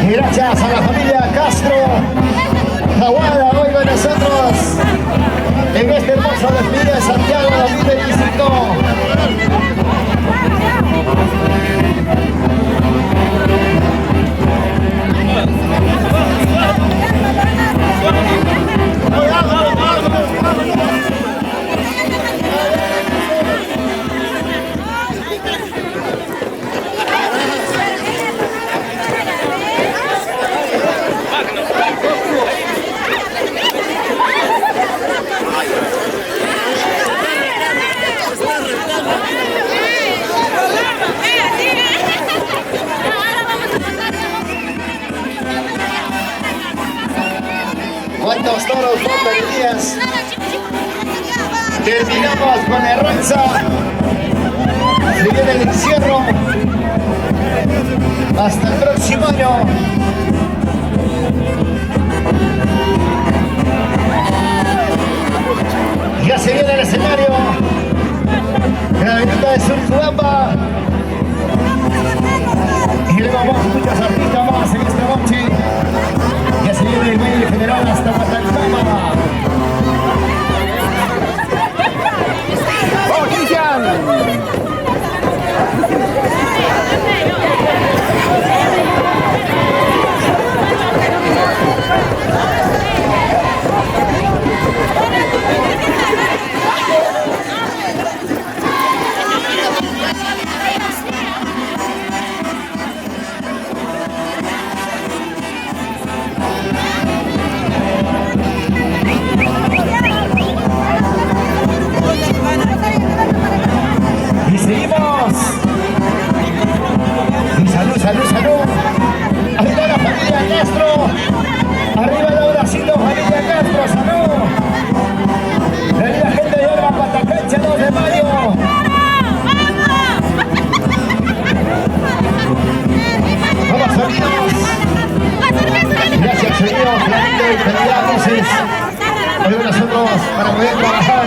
Y gracias a la familia Castro vamos a despedir de Santiago 2025. ¿Cuántos toros faltan, Elías? Terminamos con la ranza. Se viene el encierro. Hasta el próximo año. Ya se viene el escenario. La avenida de Surcuamba. Y luego vamos muchos artistas más en esta noche. Ya se viene el baile general hasta Guatalcama. ¡Vamos, Cristian! Y seguimos. Y salud, salud, salud. Arriba la familia Castro. Arriba Lauracito, familia Castro, salud. La gente de Yerba Patacancha, 2 de mayo. Vamos, amigos. Gracias, señor. Flamingo y calidad, luces. Hoy nosotros para poder trabajar.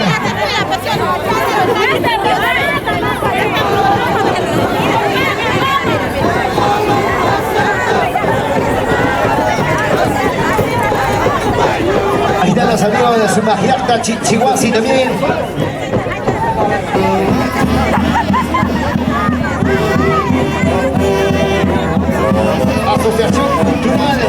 Ahí están los amigos de Su Majestad Chinchihuasi también. Asociación Cultural.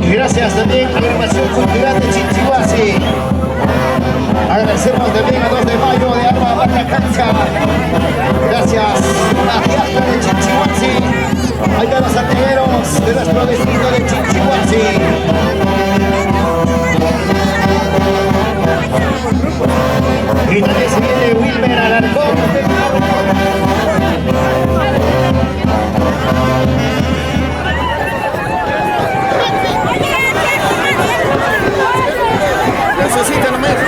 Y gracias también a la Agrupación Cultural de Chinchihuasi. Agradecemos también a 2 de mayo de Alba Patacancha. Gracias a Fiesta de Chinchihuasi. Ahí están los santiagueros de nuestro distrito de Chinchihuasi. Y también se viene Wilmer Alarcón. Necesita nomás.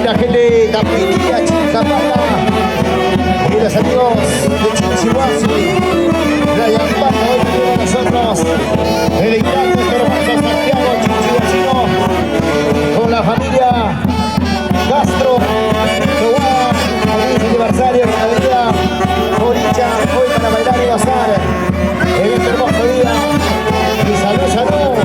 La gente de Tapitía, Chicapana, y los amigos de Chinchihuasi, la Yampata, hoy con nosotros, el gran nuestro hermano Santiago Chinchihuasino, con la familia Castro, Toguá, feliz aniversario con la avenida Oricha, hoy para bailar y gozar en este hermoso día. Y salud, salud.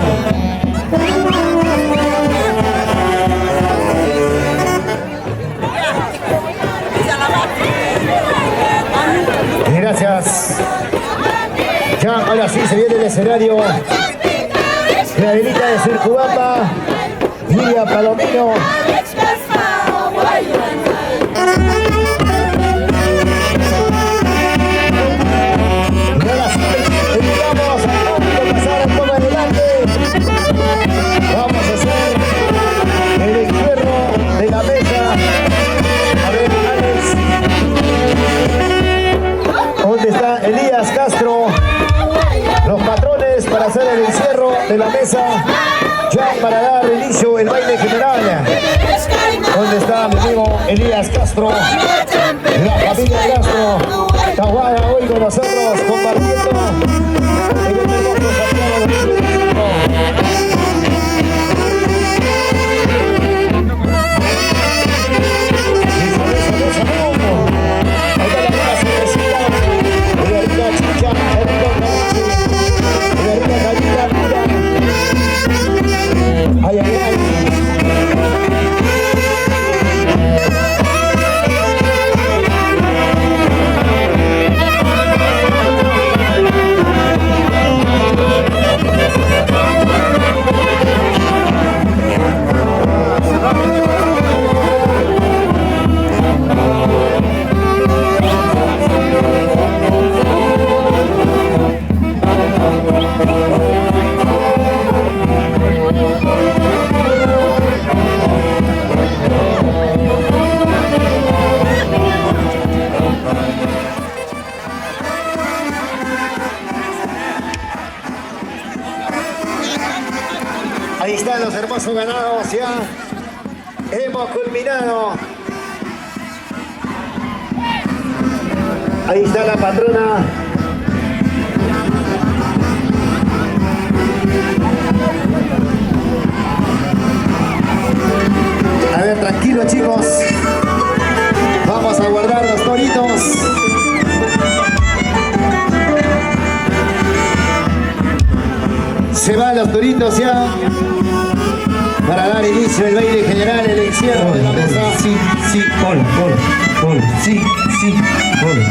Gracias. Ya, ahora sí se viene el escenario. La avenida de Surcuamba, Lidia Palomino. Y ahora sí, invitamos al público a pasar a toma adelante. para hacer el encierro de la mesa, ya para dar inicio el baile general. ¿Dónde está mi amigo Elías Castro? La familia Castro, Tahuara hoy con nosotros compartiendo en el hermoso Santiago de 2025. Ay, ay, ay. Ahí están los hermosos ganados, ya hemos culminado. Ahí está la patrona. A ver, tranquilos chicos. Vamos a guardar los toritos. Se van los toritos ya para dar inicio al baile general, el encierro de la mesa. Sí, sí, gol, sí, sí, gol.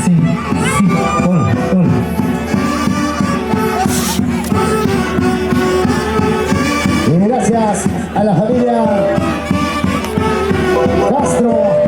Sí, sí, gol. Y gracias a la familia Castro.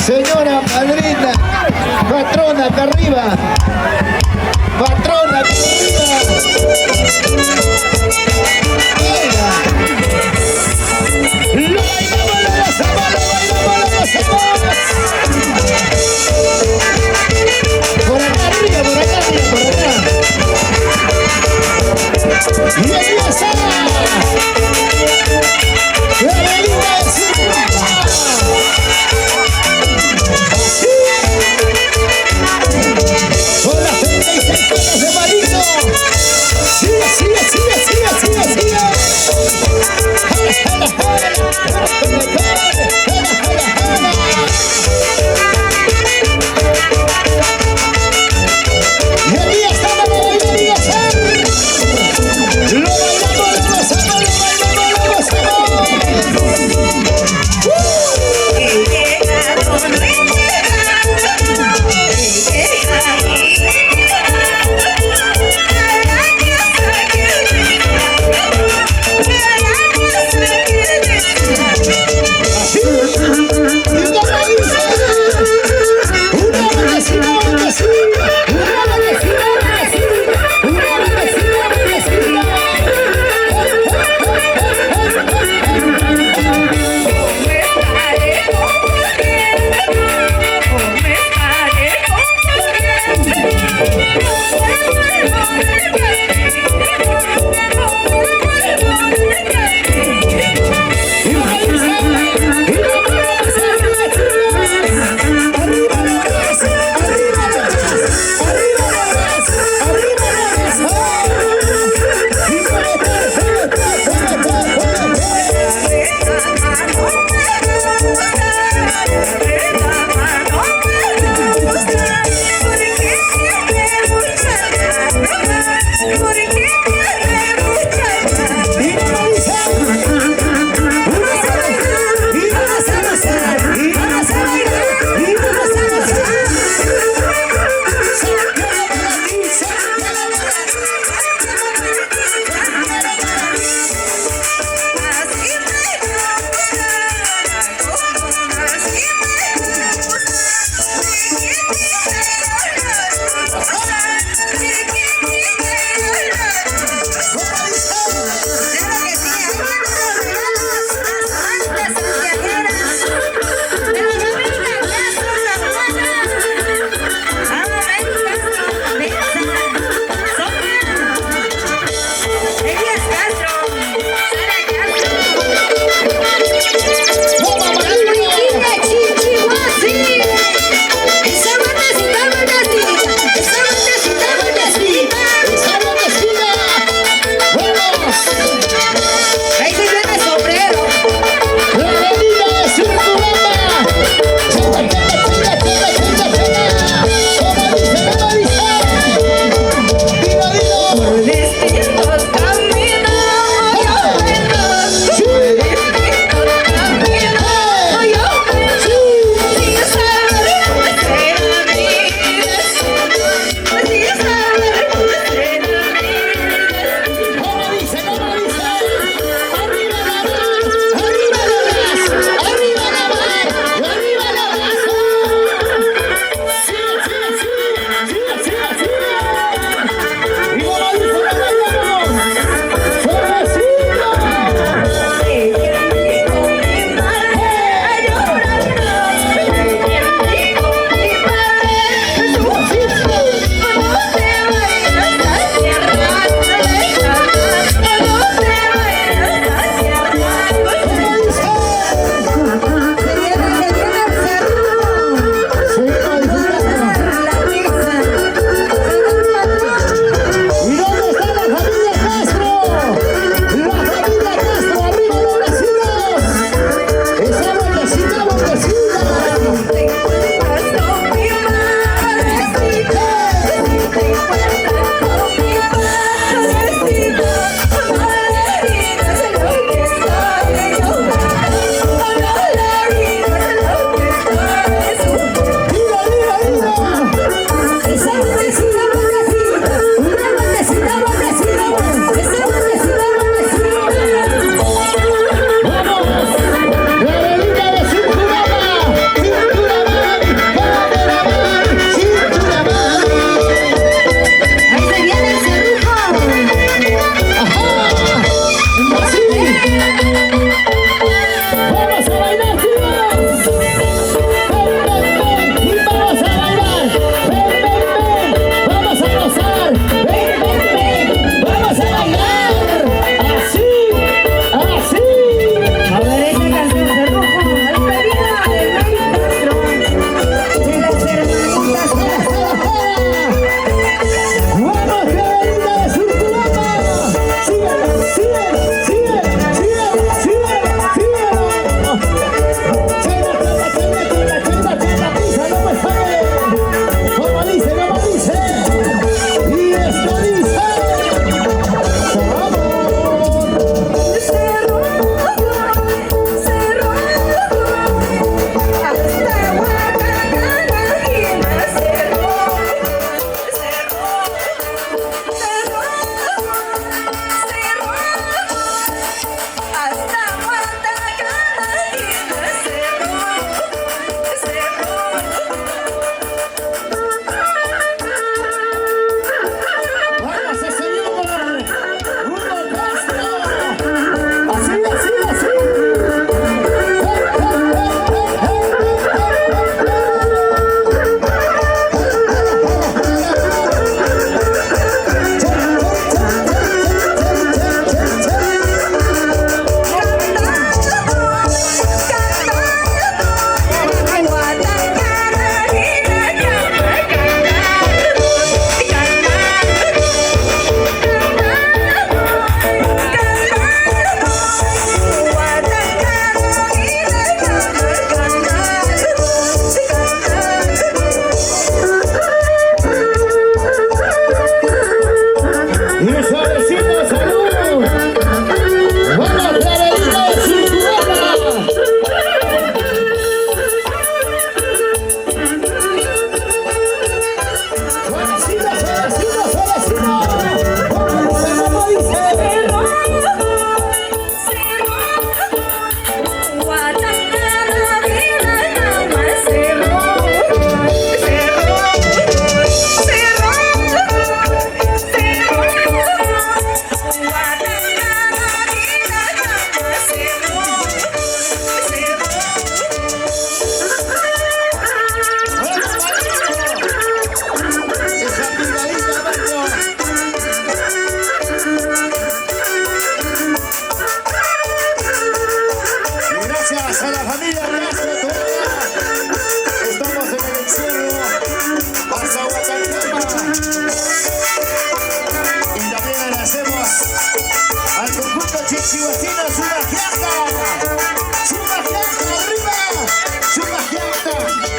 Señora madrina, patrona acá arriba. Patrona acá arriba. Lo bailamos, lo gozamos, lo bailamos, lo gozamos. Por acá arriba, por acá arriba, por acá. Y ahí está. La bebida es con las 36 copas de marino. Sigue, sigue, sigue, sigue, sigue, sigue. Jala, jala, y aquí estamos, lo bailamos, lo bailamos, lo gozamos, lo bailamos, lo gozamos.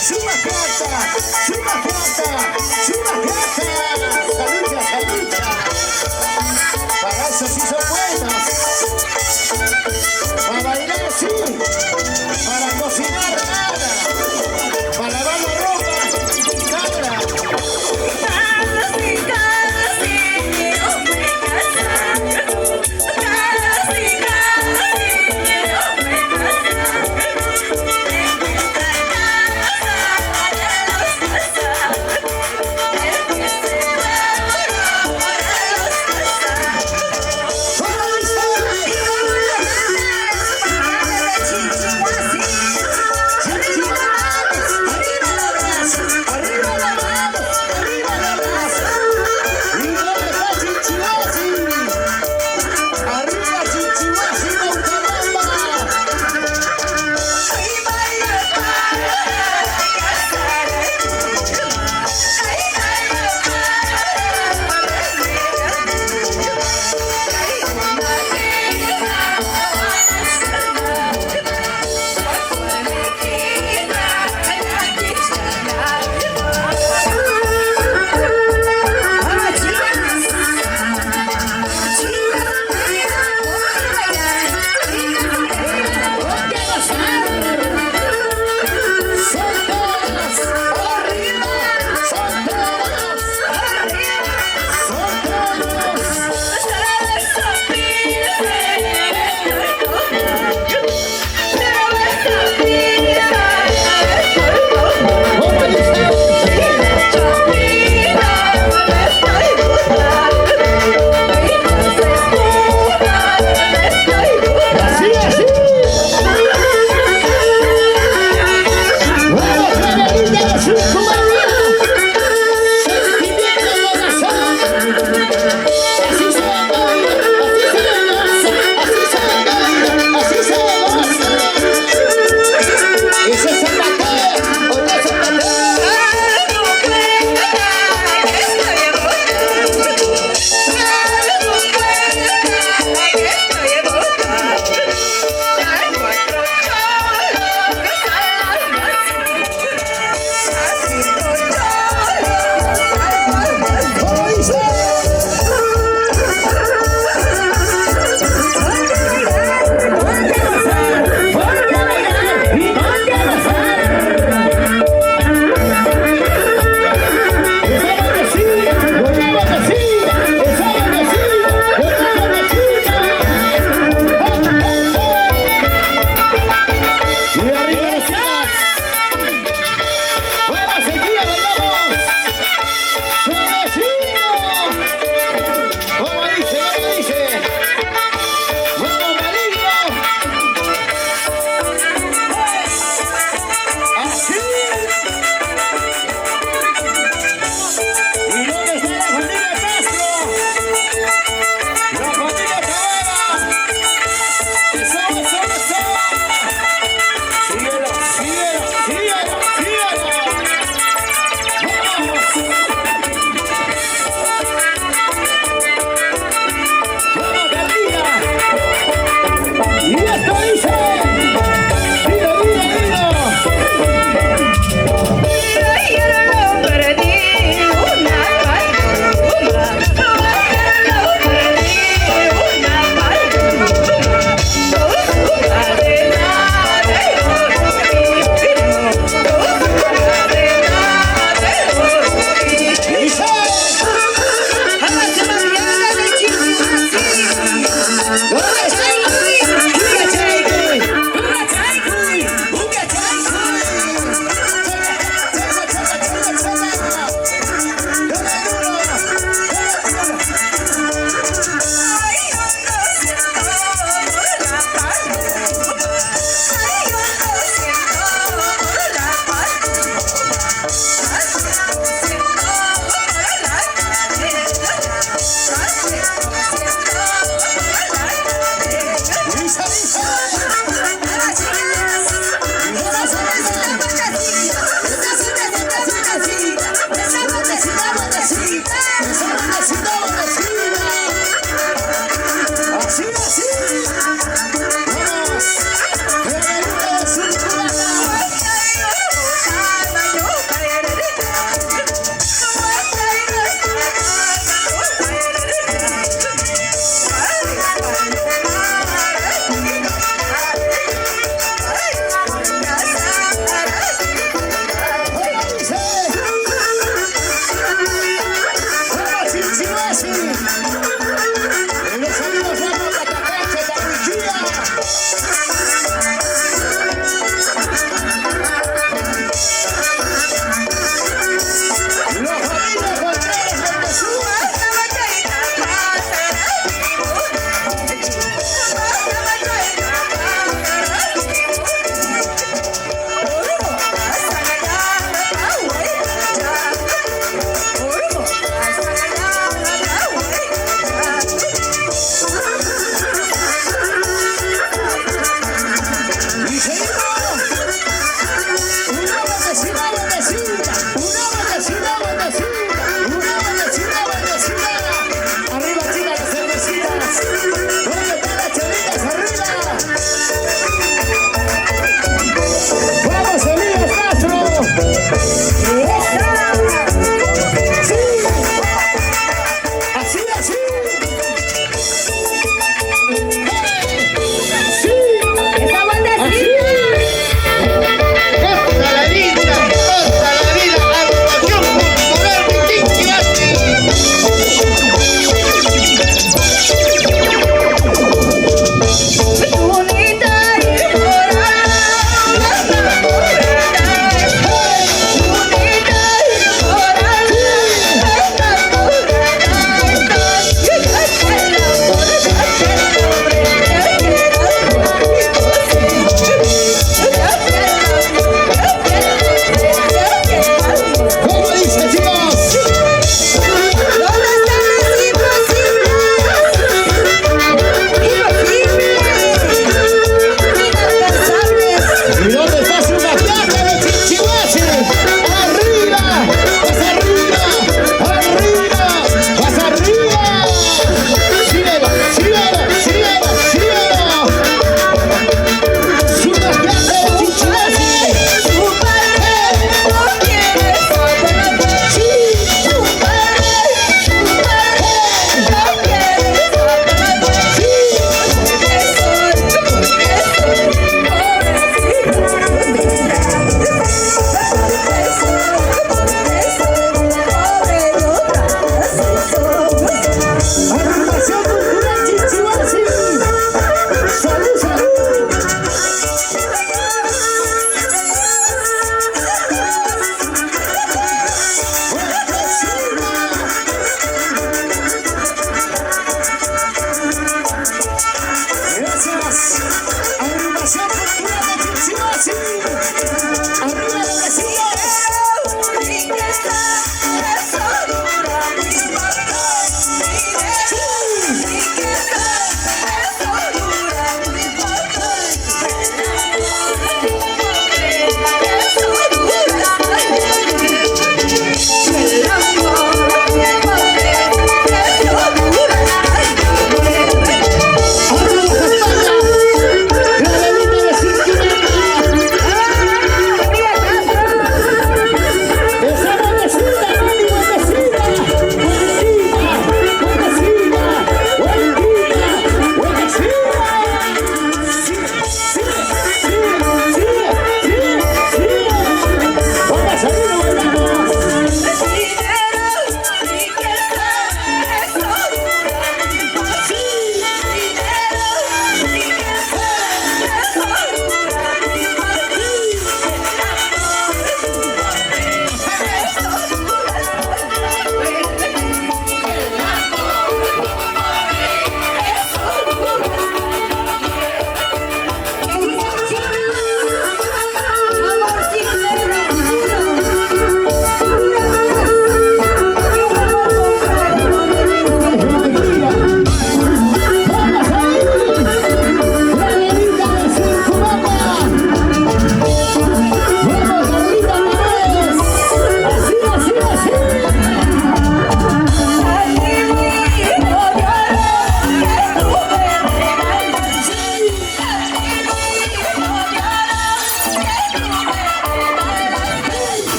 Sumagiata, Sumagiata, Sumagiata. Salucha, salucha. Para eso sí son buenos. Para bailar sí. Para cocinar nada. Para lavar la ropa nada.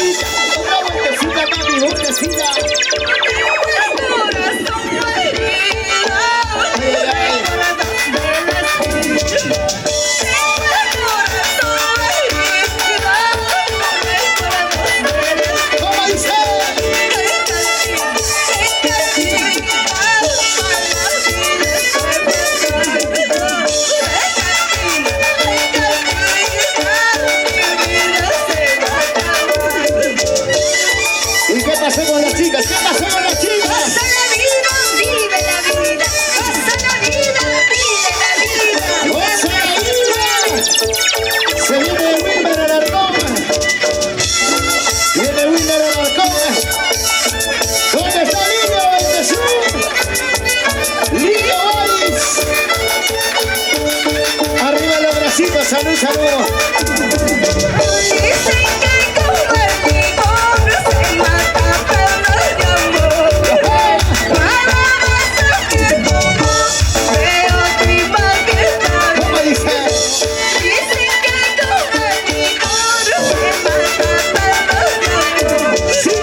vueltecita, una vueltecita, mami, vueltecita. ¿Cómo dice? ¿Y qué pasó con las chicas? ¿Qué pasó con las chicas? Pasa la vida, vive la vida. Pasa la vida, vive la vida. ¡Goza la vida! Se viene Wilmer Alarcón. Viene Wilmer Alarcón. ¿Dónde está Lino Bendezú? Lino Vallis. Arriba los bracitos, salud, salud. Dicen que como el licor se mata perlas de amor. Para más que como veo tripa que está. ¿Cómo dice? Dicen que como el licor se mata perlas de amor. Sí.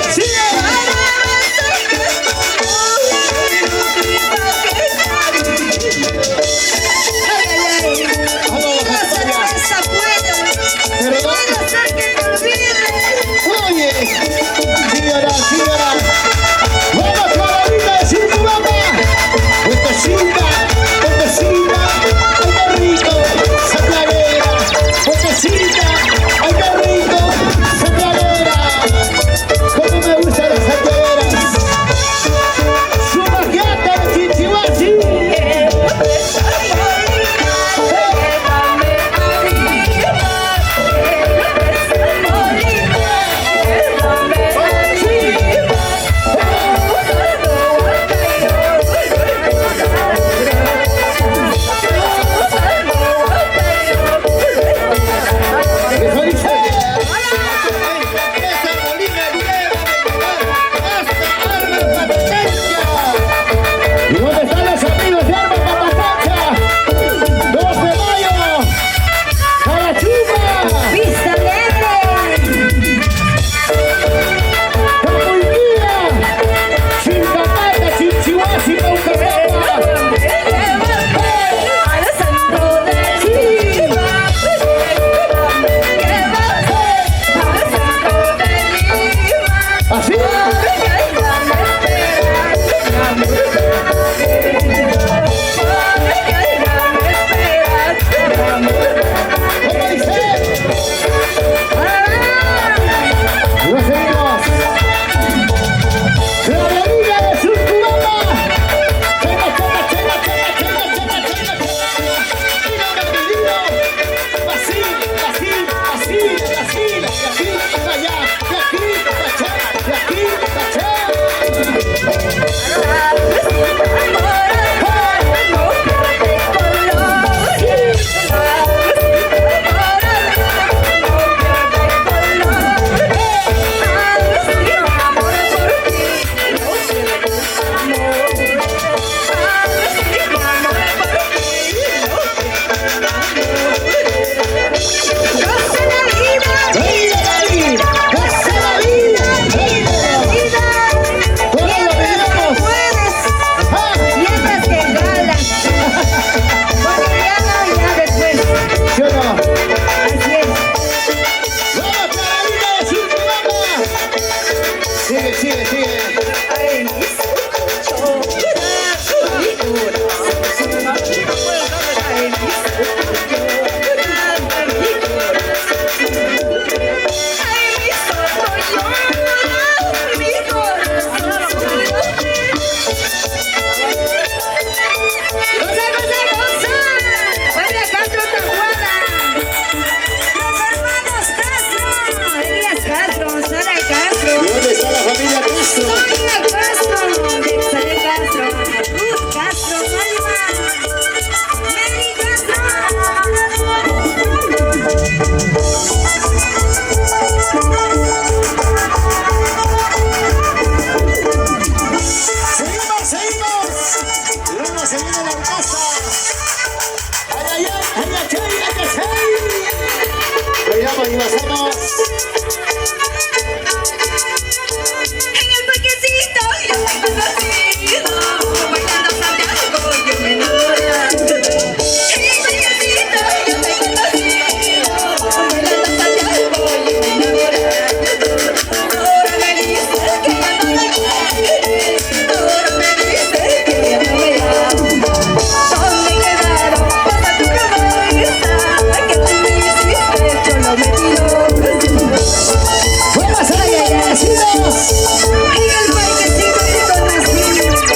el parquecito de Don Nacimiento.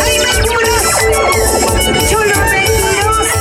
¡Ay, me curas! ¡Chulo peligroso!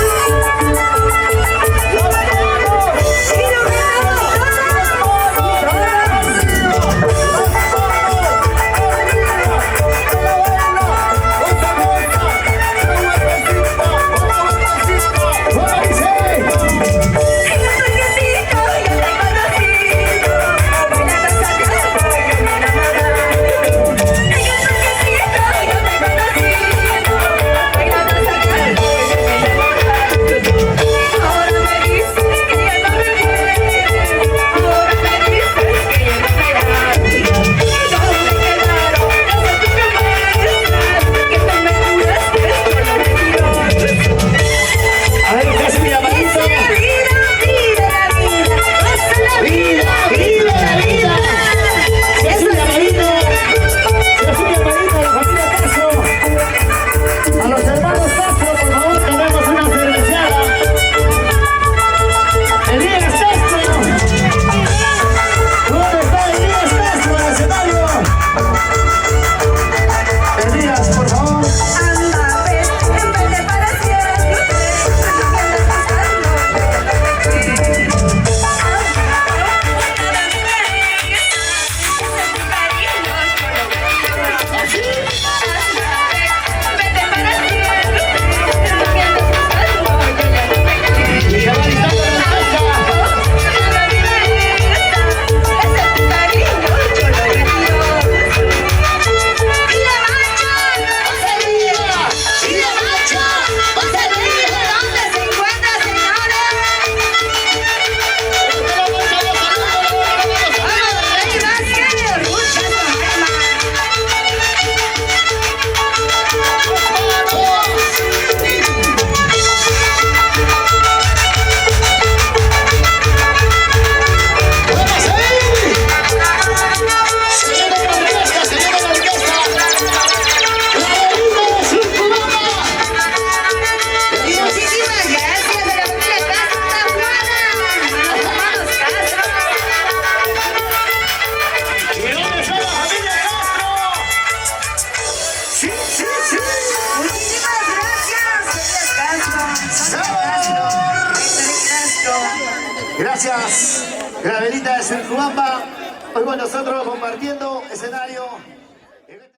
Gracias, Gravelita de Surcubamba, hoy con nosotros compartiendo escenario.